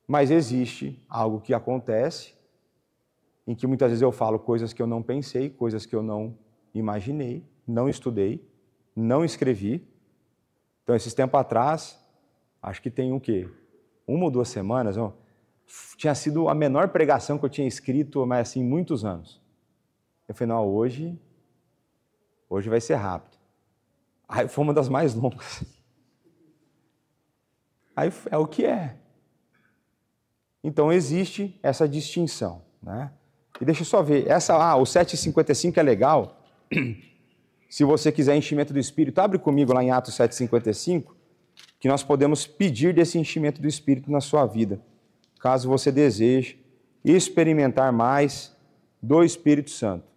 Mas existe algo que acontece, em que muitas vezes eu falo coisas que eu não pensei, coisas que eu não imaginei, não estudei, não escrevi. Então, esses tempos atrás, acho que tem o quê? 1 ou 2 semanas, ó, tinha sido a menor pregação que eu tinha escrito, mas assim, muitos anos. Eu falei, não, hoje vai ser rápido. Aí foi uma das mais longas. Aí é o que é. Então existe essa distinção, né? E deixa eu só ver, o 7,55 é legal. Se você quiser enchimento do Espírito, abre comigo lá em Atos 7,55, que nós podemos pedir desse enchimento do Espírito na sua vida, caso você deseje experimentar mais do Espírito Santo.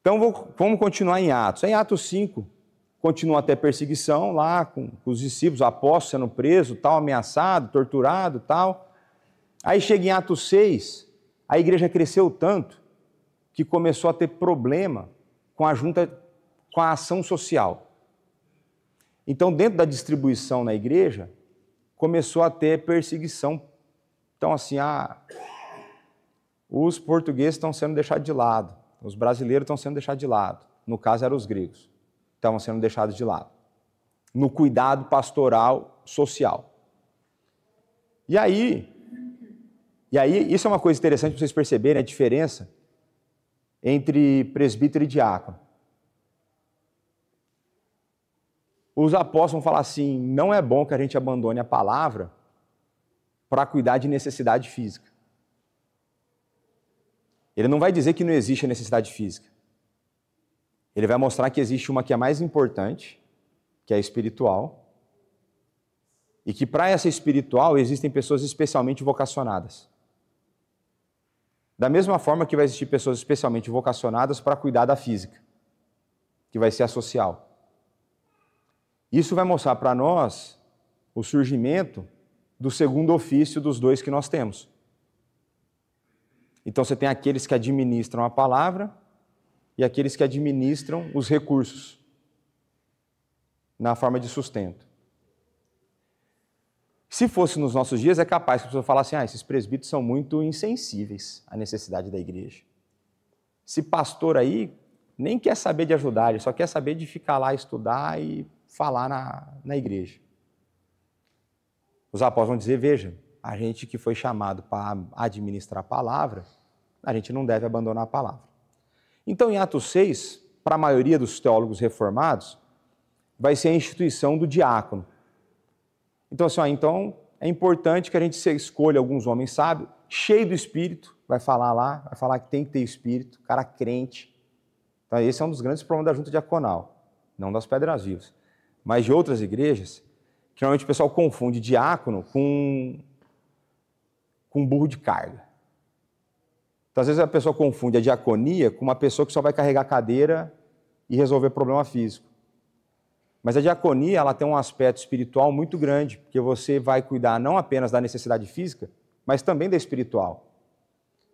Então vamos continuar em Atos. Em Atos 5, continua até perseguição lá com os discípulos, o apóstolo sendo preso, tal, ameaçado, torturado, tal. Aí chega em Atos 6, a igreja cresceu tanto que começou a ter problema com a ação social. Então, dentro da distribuição na igreja, começou a ter perseguição. Então, assim, os portugueses estão sendo deixados de lado, os brasileiros estão sendo deixados de lado. No caso, eram os gregos, estavam sendo deixados de lado, no cuidado pastoral social. E aí, isso é uma coisa interessante para vocês perceberem a diferença entre presbítero e diácono. Os apóstolos vão falar assim, não é bom que a gente abandone a palavra para cuidar de necessidade física. Ele não vai dizer que não existe a necessidade física. Ele vai mostrar que existe uma que é mais importante, que é a espiritual, e que para essa espiritual existem pessoas especialmente vocacionadas. Da mesma forma que vai existir pessoas especialmente vocacionadas para cuidar da física, que vai ser a social. Isso vai mostrar para nós o surgimento do segundo ofício dos dois que nós temos. Então você tem aqueles que administram a palavra e aqueles que administram os recursos na forma de sustento. Se fosse nos nossos dias, é capaz que a pessoa falasse assim, esses presbíteros são muito insensíveis à necessidade da igreja. Esse pastor aí nem quer saber de ajudar, ele só quer saber de ficar lá, estudar e falar na igreja. Os apóstolos vão dizer, veja, a gente que foi chamado para administrar a palavra, a gente não deve abandonar a palavra. Então, em Atos 6, para a maioria dos teólogos reformados, vai ser a instituição do diácono. Então, assim, então é importante que a gente escolha alguns homens sábios, cheios do Espírito, vai falar que tem que ter Espírito, cara crente. Então, esse é um dos grandes problemas da junta diaconal, não das Pedras Vivas, mas de outras igrejas, que normalmente o pessoal confunde diácono com burro de carga. Então, às vezes a pessoa confunde a diaconia com uma pessoa que só vai carregar cadeira e resolver problema físico. Mas a diaconia, ela tem um aspecto espiritual muito grande, porque você vai cuidar não apenas da necessidade física, mas também da espiritual.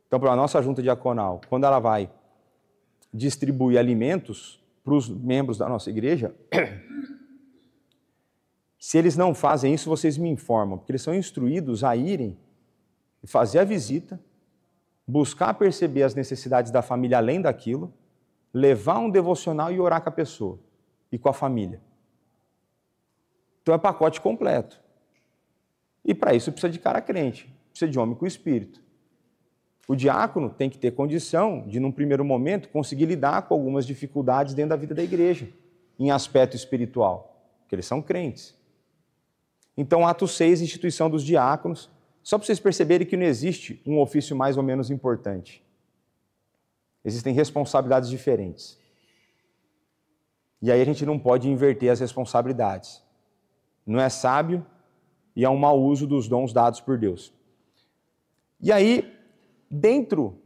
Então, para a nossa junta diaconal, quando ela vai distribuir alimentos para os membros da nossa igreja, se eles não fazem isso, vocês me informam, porque eles são instruídos a irem fazer a visita, buscar perceber as necessidades da família além daquilo, levar um devocional e orar com a pessoa e com a família. Então é pacote completo. E para isso precisa de cara crente, precisa de homem com espírito. O diácono tem que ter condição de, num primeiro momento, conseguir lidar com algumas dificuldades dentro da vida da igreja, em aspecto espiritual, porque eles são crentes. Então, Atos 6, instituição dos diáconos, Só para vocês perceberem que não existe um ofício mais ou menos importante. Existem responsabilidades diferentes. E aí a gente não pode inverter as responsabilidades. Não é sábio e é um mau uso dos dons dados por Deus. E aí, dentro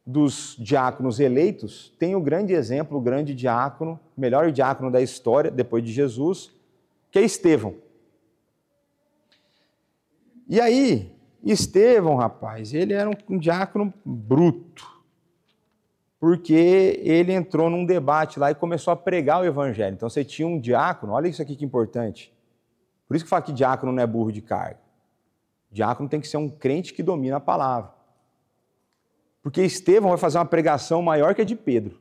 dos diáconos eleitos, tem o grande exemplo, o grande diácono, o melhor diácono da história, depois de Jesus, que é Estevão. E aí, Estevão, rapaz, ele era um diácono bruto, porque ele entrou num debate lá e começou a pregar o evangelho. Então você tinha um diácono, olha isso aqui que importante. Por isso que fala que diácono não é burro de carga. Diácono tem que ser um crente que domina a palavra. Porque Estevão vai fazer uma pregação maior que a de Pedro.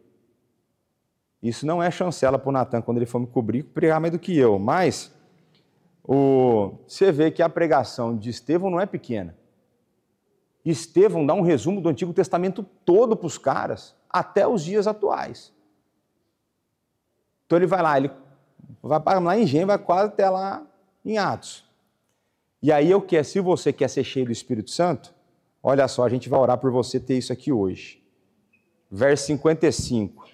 Isso não é chancela para o Natan, quando ele for me cobrir, pregar mais do que eu. Mas você vê que a pregação de Estevão não é pequena. Estevão dá um resumo do Antigo Testamento todo para os caras, até os dias atuais. Então ele vai lá em Gênesis, vai quase até lá em Atos. E aí se você quer ser cheio do Espírito Santo, olha só, a gente vai orar por você ter isso aqui hoje. Verso 55.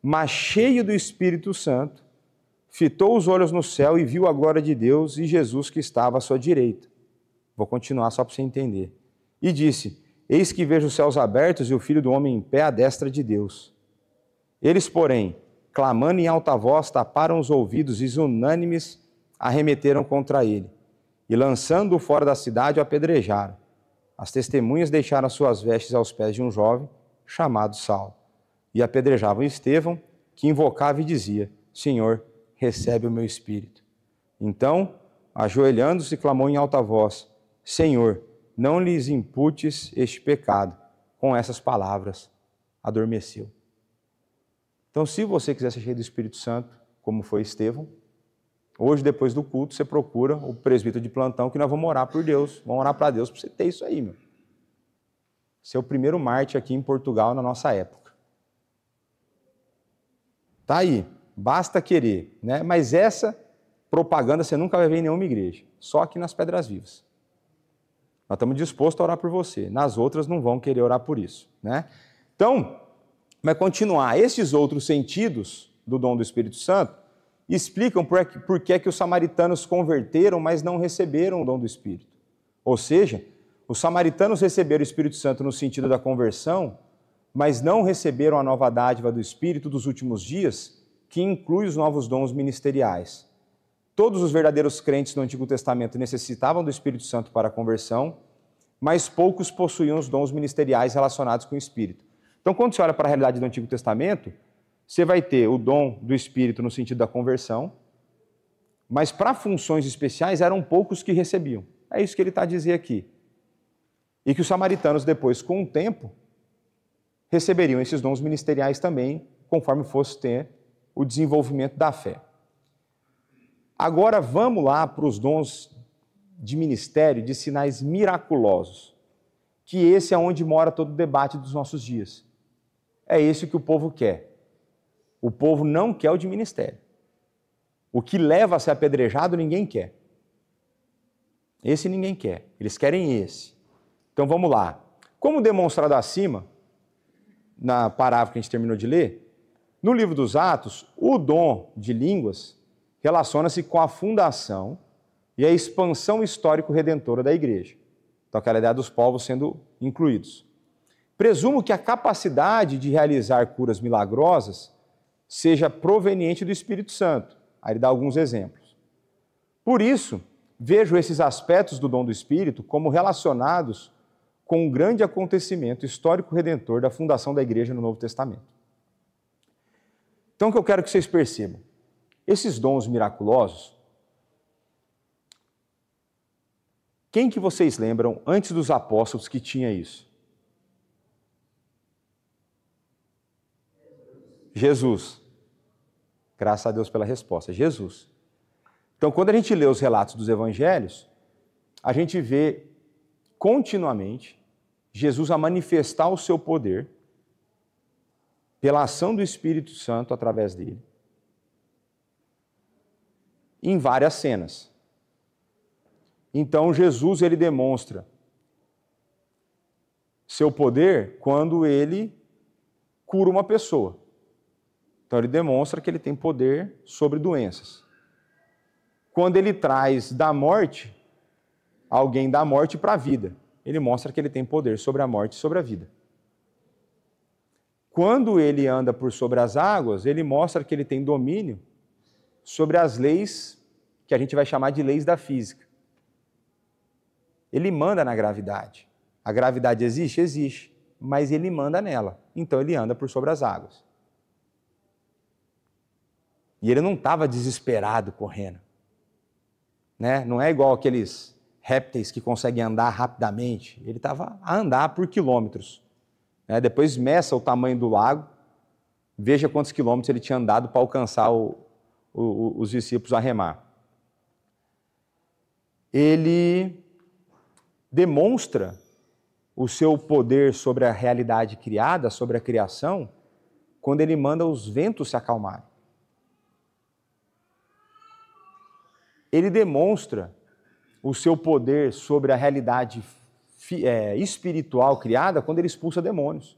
Mas cheio do Espírito Santo, fitou os olhos no céu e viu a glória de Deus e Jesus que estava à sua direita. Vou continuar só para você entender. E disse, eis que vejo os céus abertos e o Filho do Homem em pé à destra de Deus. Eles, porém, clamando em alta voz, taparam os ouvidos e unânimes arremeteram contra ele. E lançando-o fora da cidade, o apedrejaram. As testemunhas deixaram suas vestes aos pés de um jovem, chamado Saulo. E apedrejavam Estevão, que invocava e dizia, Senhor, recebe o meu espírito. Então, ajoelhando-se, clamou em alta voz, Senhor, não lhes imputes este pecado. Com essas palavras, adormeceu. Então, se você quiser ser cheio do Espírito Santo, como foi Estevão, hoje, depois do culto, você procura o presbítero de plantão, que nós vamos orar por Deus. Vamos orar para Deus para você ter isso aí, meu. Ser o primeiro mártir aqui em Portugal na nossa época. Tá aí, basta querer, né? Mas essa propaganda você nunca vai ver em nenhuma igreja, só aqui nas Pedras Vivas. Nós estamos dispostos a orar por você. Nas outras não vão querer orar por isso, né? Então, vai continuar. Esses outros sentidos do dom do Espírito Santo explicam por que os samaritanos converteram, mas não receberam o dom do Espírito. Ou seja, os samaritanos receberam o Espírito Santo no sentido da conversão, mas não receberam a nova dádiva do Espírito dos últimos dias, que inclui os novos dons ministeriais. Todos os verdadeiros crentes do Antigo Testamento necessitavam do Espírito Santo para a conversão, mas poucos possuíam os dons ministeriais relacionados com o Espírito. Então, quando você olha para a realidade do Antigo Testamento, você vai ter o dom do Espírito no sentido da conversão, mas para funções especiais eram poucos que recebiam. É isso que ele está a dizer aqui. E que os samaritanos depois, com o tempo, receberiam esses dons ministeriais também, conforme fosse ter o desenvolvimento da fé. Agora vamos lá para os dons de ministério, de sinais miraculosos, que esse é onde mora todo o debate dos nossos dias. É esse que o povo quer. O povo não quer o de ministério. O que leva a ser apedrejado, ninguém quer. Esse ninguém quer. Eles querem esse. Então vamos lá. Como demonstrado acima, na parágrafo que a gente terminou de ler, no livro dos Atos, o dom de línguas relaciona-se com a fundação e a expansão histórico-redentora da igreja. Então, aquela ideia dos povos sendo incluídos. Presumo que a capacidade de realizar curas milagrosas seja proveniente do Espírito Santo. Aí ele dá alguns exemplos. Por isso, vejo esses aspectos do dom do Espírito como relacionados com um grande acontecimento histórico-redentor da fundação da igreja no Novo Testamento. Então, o que eu quero que vocês percebam? Esses dons miraculosos, quem que vocês lembram antes dos apóstolos que tinha isso? Jesus. Graças a Deus pela resposta. Jesus. Então, quando a gente lê os relatos dos evangelhos, a gente vê continuamente Jesus a manifestar o seu poder pela ação do Espírito Santo através dele em várias cenas. Então Jesus ele demonstra seu poder quando ele cura uma pessoa. Então ele demonstra que ele tem poder sobre doenças. Quando ele traz da morte, alguém da morte para a vida, ele mostra que ele tem poder sobre a morte e sobre a vida. Quando ele anda por sobre as águas, ele mostra que ele tem domínio sobre as leis que a gente vai chamar de leis da física. Ele manda na gravidade. A gravidade existe? Existe, mas ele manda nela. Então ele anda por sobre as águas. E ele não estava desesperado correndo. Né? Não é igual aqueles répteis que conseguem andar rapidamente. Ele estava a andar por quilômetros. Né? Depois meça o tamanho do lago, veja quantos quilômetros ele tinha andado para alcançar os discípulos a remar. Ele demonstra o seu poder sobre a realidade criada, sobre a criação, quando ele manda os ventos se acalmarem. Ele demonstra o seu poder sobre a realidade espiritual criada quando ele expulsa demônios.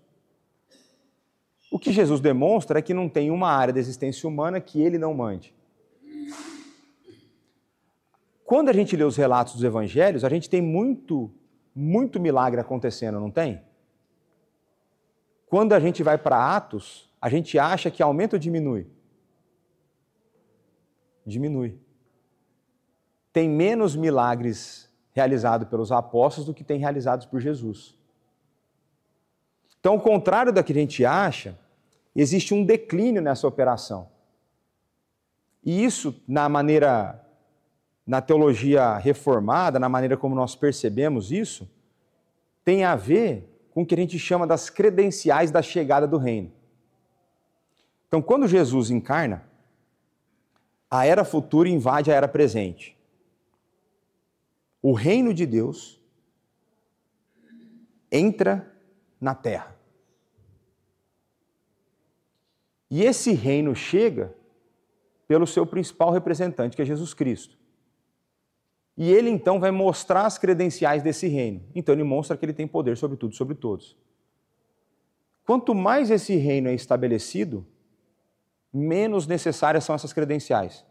O que Jesus demonstra é que não tem uma área da existência humana que ele não mande. Quando a gente lê os relatos dos evangelhos, a gente tem muito milagre acontecendo, não tem? Quando a gente vai para Atos, a gente acha que aumenta ou diminui? Diminui. Tem menos milagres realizados pelos apóstolos do que tem realizados por Jesus. Então, ao contrário da que a gente acha, existe um declínio nessa operação. E isso, na teologia reformada, na maneira como nós percebemos isso, tem a ver com o que a gente chama das credenciais da chegada do reino. Então, quando Jesus encarna, a era futura invade a era presente. O reino de Deus entra na terra. E esse reino chega pelo seu principal representante, que é Jesus Cristo. E ele então vai mostrar as credenciais desse reino. Então ele mostra que ele tem poder sobre tudo e sobre todos. Quanto mais esse reino é estabelecido, menos necessárias são essas credenciais.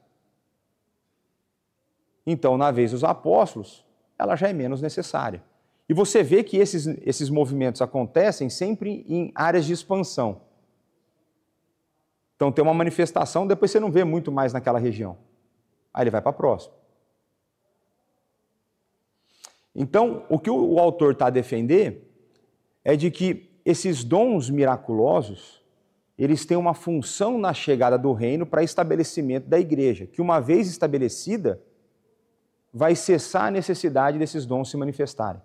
Então, na vez dos apóstolos, ela já é menos necessária. E você vê que esses movimentos acontecem sempre em áreas de expansão. Então tem uma manifestação, depois você não vê muito mais naquela região. Aí ele vai para a próxima. Então, o que o autor está a defender é de que esses dons miraculosos, eles têm uma função na chegada do reino para estabelecimento da igreja, que uma vez estabelecida, vai cessar a necessidade desses dons se manifestarem.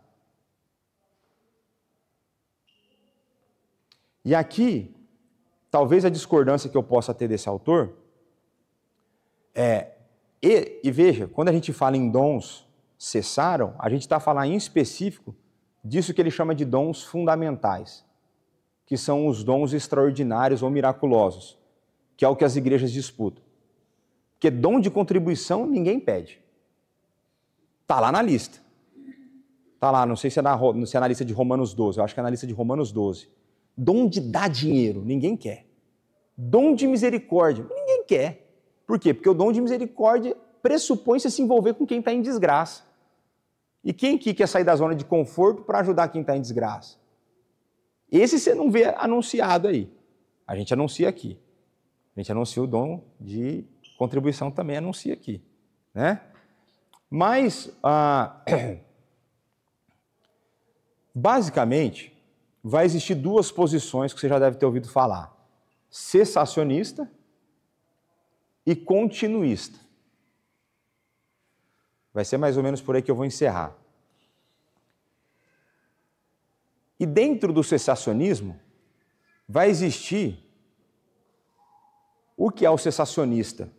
E aqui, talvez a discordância que eu possa ter desse autor e veja, quando a gente fala em dons cessaram, a gente está a falar em específico disso que ele chama de dons fundamentais, que são os dons extraordinários ou miraculosos, que é o que as igrejas disputam. Porque dom de contribuição ninguém pede. Está lá na lista. Está lá, não sei se é na lista de Romanos 12, eu acho que é na lista de Romanos 12. Dom de dar dinheiro, ninguém quer. Dom de misericórdia, ninguém quer. Por quê? Porque o dom de misericórdia pressupõe-se se envolver com quem está em desgraça. E quem aqui quer sair da zona de conforto para ajudar quem está em desgraça? Esse você não vê anunciado aí. A gente anuncia aqui. A gente anuncia o dom de contribuição também, anuncia aqui. Né? Mas, basicamente, vai existir duas posições que você já deve ter ouvido falar. Cessacionista e continuista. Vai ser mais ou menos por aí que eu vou encerrar. E dentro do cessacionismo, vai existir o que é o cessacionista,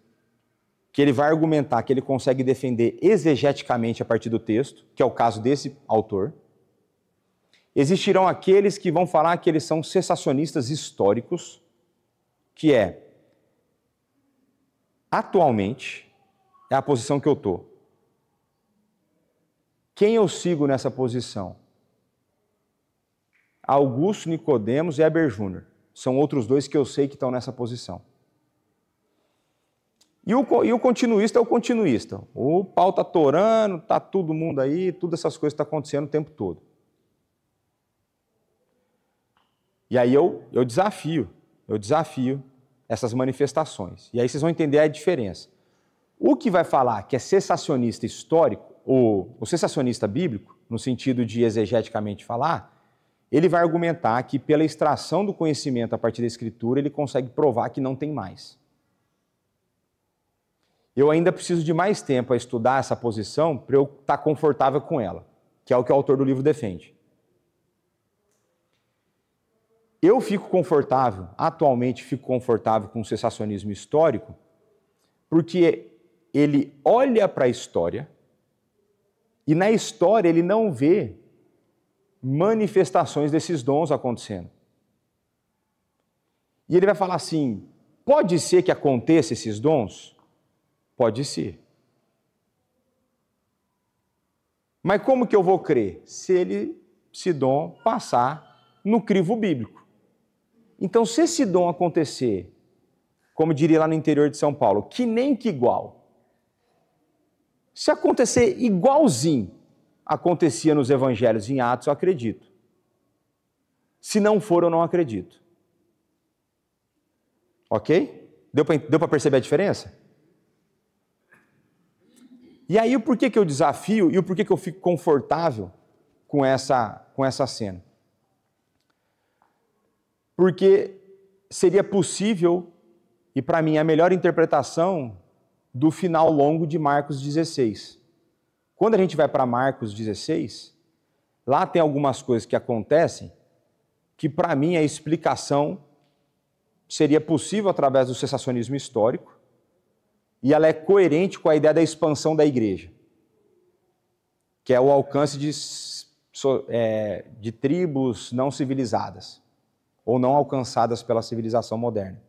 que ele vai argumentar que ele consegue defender exegeticamente a partir do texto, que é o caso desse autor. Existirão aqueles que vão falar que eles são cessacionistas históricos, que atualmente, é a posição que eu estou. Quem eu sigo nessa posição? Augusto, Nicodemos e Heber Júnior. São outros dois que eu sei que estão nessa posição. E o continuista é o continuista. O pau está torando, está todo mundo aí, todas essas coisas estão acontecendo o tempo todo. E aí eu desafio essas manifestações. E aí vocês vão entender a diferença. O que vai falar que é cessacionista histórico, ou o cessacionista bíblico, no sentido de exegeticamente falar, ele vai argumentar que pela extração do conhecimento a partir da Escritura, ele consegue provar que não tem mais. Eu ainda preciso de mais tempo a estudar essa posição para eu estar confortável com ela, que é o que o autor do livro defende. Eu fico confortável, atualmente fico confortável com o cessacionismo histórico, porque ele olha para a história e na história ele não vê manifestações desses dons acontecendo. E ele vai falar assim, pode ser que aconteça esses dons? Pode ser. Mas como que eu vou crer? Se esse dom passar no crivo bíblico. Então, se esse dom acontecer, como diria lá no interior de São Paulo, que nem que igual. Se acontecer igualzinho acontecia nos evangelhos em Atos, eu acredito. Se não for, eu não acredito. Ok? Deu para perceber a diferença? E aí, por que eu desafio e o porquê que eu fico confortável com essa cena? Porque seria possível, e para mim a melhor interpretação, do final longo de Marcos 16. Quando a gente vai para Marcos 16, lá tem algumas coisas que acontecem que para mim a explicação seria possível através do cessacionismo histórico, e ela é coerente com a ideia da expansão da igreja, que é o alcance de tribos não civilizadas, ou não alcançadas pela civilização moderna.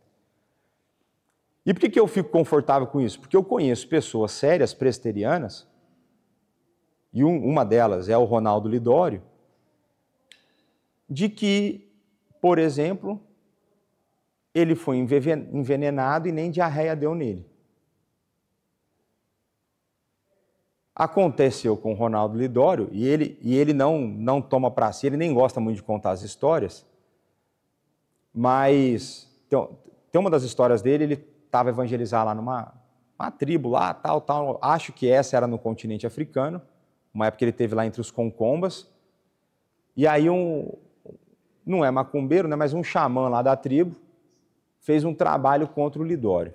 E por que eu fico confortável com isso? Porque eu conheço pessoas sérias, presbiterianas, e uma delas é o Ronaldo Lidório, de que, por exemplo, ele foi envenenado e nem diarreia deu nele. Aconteceu com o Ronaldo Lidório, e ele não toma para si, ele nem gosta muito de contar as histórias, mas tem uma das histórias dele, ele estava evangelizar lá numa tribo lá, tal, acho que essa era no continente africano, uma época ele teve lá entre os concombas, e aí não é macumbeiro, né, mas um xamã lá da tribo fez um trabalho contra o Lidório.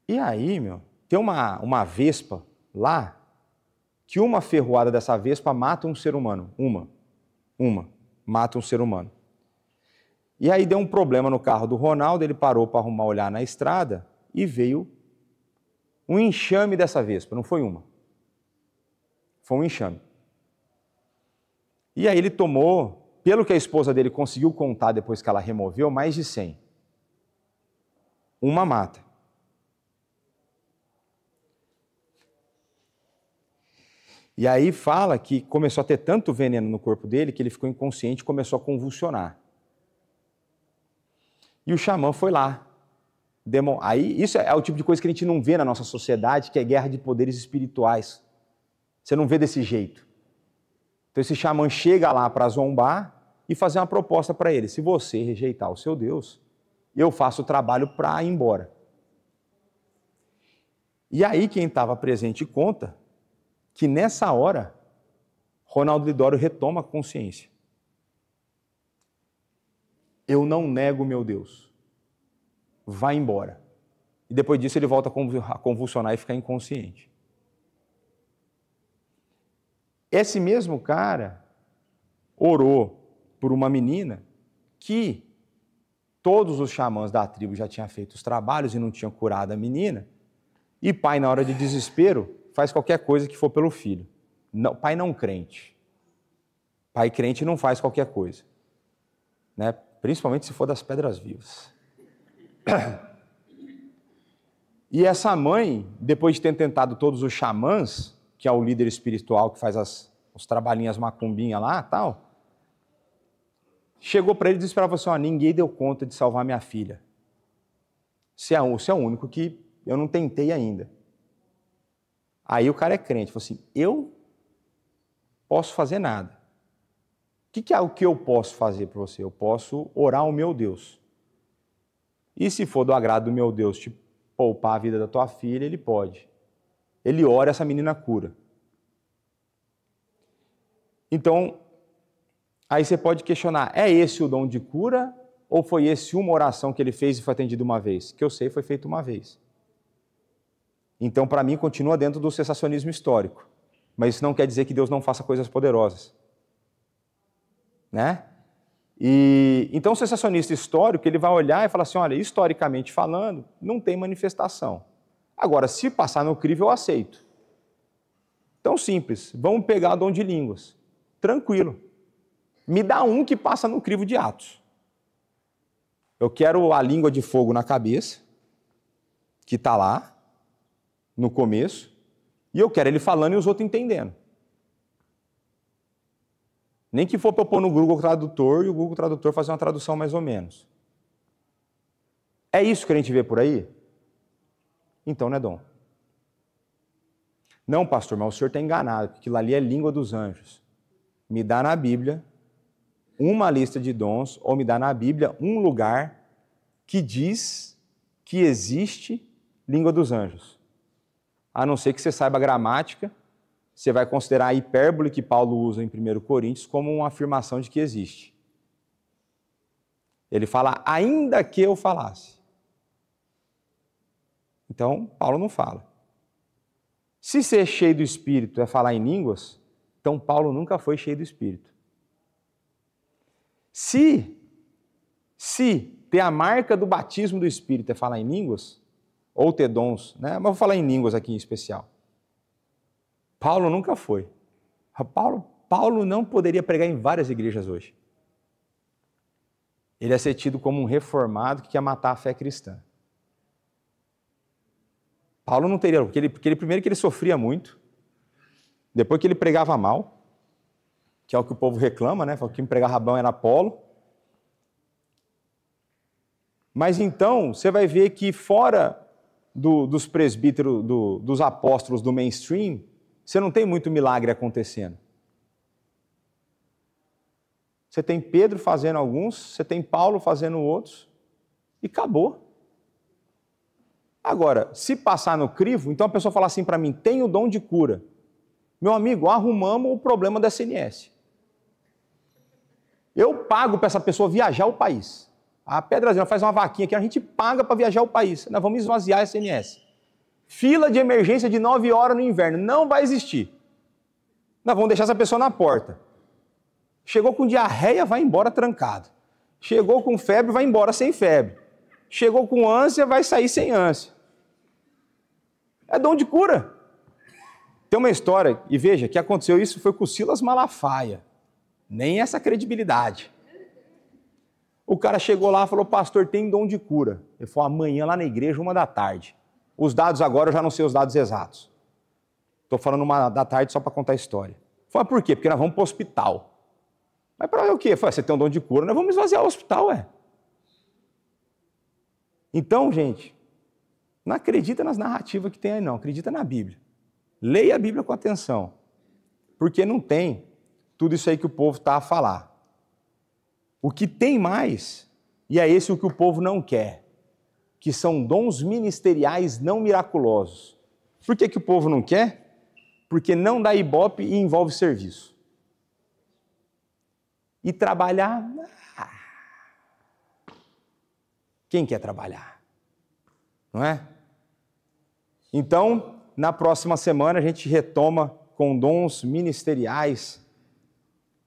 E aí, tem uma vespa lá, que uma ferroada dessa vespa mata um ser humano. Mata um ser humano. E aí deu um problema no carro do Ronaldo, ele parou para arrumar olhar na estrada e veio um enxame dessa vespa, não foi uma. Foi um enxame. E aí ele tomou, pelo que a esposa dele conseguiu contar depois que ela removeu, mais de 100. Uma mata. E aí fala que começou a ter tanto veneno no corpo dele que ele ficou inconsciente e começou a convulsionar. E o xamã foi lá. Aí, isso é o tipo de coisa que a gente não vê na nossa sociedade, que é guerra de poderes espirituais. Você não vê desse jeito. Então esse xamã chega lá para zombar e fazer uma proposta para ele. Se você rejeitar o seu Deus, eu faço o trabalho para ir embora. E aí quem estava presente conta que nessa hora, Ronaldo Lidório retoma a consciência. Eu não nego meu Deus. Vai embora. E depois disso ele volta a convulsionar e ficar inconsciente. Esse mesmo cara orou por uma menina que todos os xamãs da tribo já tinham feito os trabalhos e não tinham curado a menina. E pai, na hora de desespero, faz qualquer coisa que for pelo filho. Não, pai não crente. Pai crente não faz qualquer coisa. Né? Principalmente se for das pedras vivas. E essa mãe, depois de ter tentado todos os xamãs, que é o líder espiritual que faz os trabalhinhos, as macumbinhas lá e tal, chegou para ele e disse para ele assim, ninguém deu conta de salvar minha filha. Você é o único que eu não tentei ainda. Aí o cara é crente, falou assim, eu posso fazer nada. O que é o que eu posso fazer para você? Eu posso orar ao meu Deus. E se for do agrado do meu Deus te poupar a vida da tua filha, ele pode. Ele ora, essa menina cura. Então, aí você pode questionar, é esse o dom de cura ou foi esse uma oração que ele fez e foi atendido uma vez? Que eu sei foi feito uma vez. Então, para mim, continua dentro do sensacionismo histórico. Mas isso não quer dizer que Deus não faça coisas poderosas. Né? Então, o sensacionista histórico, ele vai olhar e falar assim, olha, historicamente falando, não tem manifestação. Agora, se passar no crivo, eu aceito. Então, simples, vamos pegar o dom de línguas. Tranquilo. Me dá um que passa no crivo de Atos. Eu quero a língua de fogo na cabeça, que está lá, no começo, e eu quero ele falando e os outros entendendo. Nem que for para eu pôr no Google Tradutor e o Google Tradutor fazer uma tradução mais ou menos. É isso que a gente vê por aí? Então não é dom. Não, pastor, mas o senhor está enganado, porque aquilo ali é língua dos anjos. Me dá na Bíblia uma lista de dons, ou me dá na Bíblia um lugar que diz que existe língua dos anjos. A não ser que você saiba gramática, você vai considerar a hipérbole que Paulo usa em 1 Coríntios como uma afirmação de que existe. Ele fala, ainda que eu falasse. Então, Paulo não fala. Se ser cheio do Espírito é falar em línguas, então Paulo nunca foi cheio do Espírito. Se ter a marca do batismo do Espírito é falar em línguas, ou ter dons, né? Mas vou falar em línguas aqui em especial. Paulo nunca foi. Paulo não poderia pregar em várias igrejas hoje. Ele é ser tido como um reformado que quer matar a fé cristã. Paulo não teria, porque primeiro que ele sofria muito, depois que ele pregava mal, que é o que o povo reclama, né? Quem pregava bom era Apolo. Mas então, você vai ver que fora dos presbíteros, dos apóstolos do mainstream, você não tem muito milagre acontecendo. Você tem Pedro fazendo alguns, você tem Paulo fazendo outros, e acabou. Agora, se passar no crivo, então a pessoa fala assim para mim, tem o dom de cura. Meu amigo, arrumamos o problema da SNS. Eu pago para essa pessoa viajar o país. A Pedrazina faz uma vaquinha aqui, a gente paga para viajar o país. Nós vamos esvaziar a SNS. Fila de emergência de 9 horas no inverno, não vai existir. Nós vamos deixar essa pessoa na porta. Chegou com diarreia, vai embora trancado. Chegou com febre, vai embora sem febre. Chegou com ânsia, vai sair sem ânsia. É dom de cura. Tem uma história, e veja, que aconteceu isso foi com o Silas Malafaia. Nem essa credibilidade. O cara chegou lá e falou, pastor, tem dom de cura. Ele falou, amanhã lá na igreja, 13h. Os dados agora, eu já não sei os dados exatos. Estou falando 13h só para contar a história. Falei, por quê? Porque nós vamos para o hospital. Mas para ver o quê? Falei, você tem um dom de cura, nós vamos esvaziar o hospital, ué. Então, gente, não acredita nas narrativas que tem aí, não. Acredita na Bíblia. Leia a Bíblia com atenção. Porque não tem tudo isso aí que o povo está a falar. O que tem mais, e é esse o que o povo não quer, que são dons ministeriais não miraculosos. Por que o povo não quer? Porque não dá ibope e envolve serviço. E trabalhar... Quem quer trabalhar? Não é? Então, na próxima semana, a gente retoma com dons ministeriais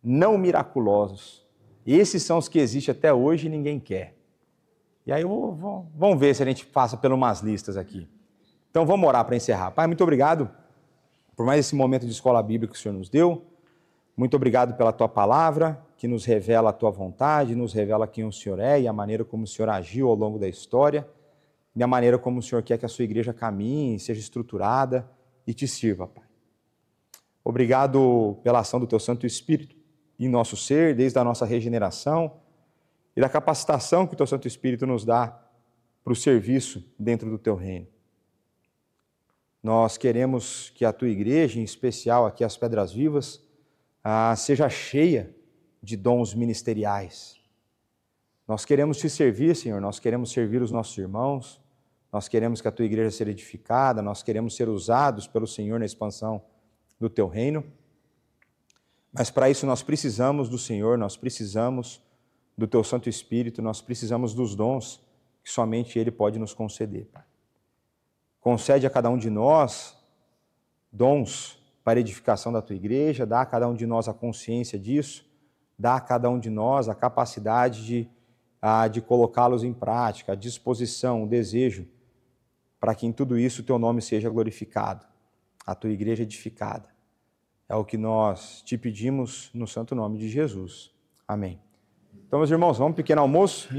não miraculosos. Esses são os que existem até hoje e ninguém quer. E aí vamos ver se a gente passa por umas listas aqui. Então vamos orar para encerrar. Pai, muito obrigado por mais esse momento de escola bíblica que o Senhor nos deu. Muito obrigado pela Tua palavra, que nos revela a Tua vontade, nos revela quem o Senhor é e a maneira como o Senhor agiu ao longo da história. e na maneira como o Senhor quer que a sua igreja caminhe, seja estruturada e te sirva, Pai. Obrigado pela ação do teu Santo Espírito em nosso ser, desde a nossa regeneração e da capacitação que o teu Santo Espírito nos dá para o serviço dentro do teu reino. Nós queremos que a tua igreja, em especial aqui as Pedras Vivas, seja cheia de dons ministeriais. Nós queremos te servir, Senhor, nós queremos servir os nossos irmãos, nós queremos que a tua igreja seja edificada, nós queremos ser usados pelo Senhor na expansão do teu reino. Mas para isso nós precisamos do Senhor, nós precisamos do teu Santo Espírito, nós precisamos dos dons que somente Ele pode nos conceder, Pai. Concede a cada um de nós dons para a edificação da tua igreja, dá a cada um de nós a consciência disso, dá a cada um de nós a capacidade de colocá-los em prática, a disposição, o desejo, para que em tudo isso o teu nome seja glorificado, a tua igreja edificada. É o que nós te pedimos no santo nome de Jesus. Amém. Então, meus irmãos, vamos para um pequeno almoço.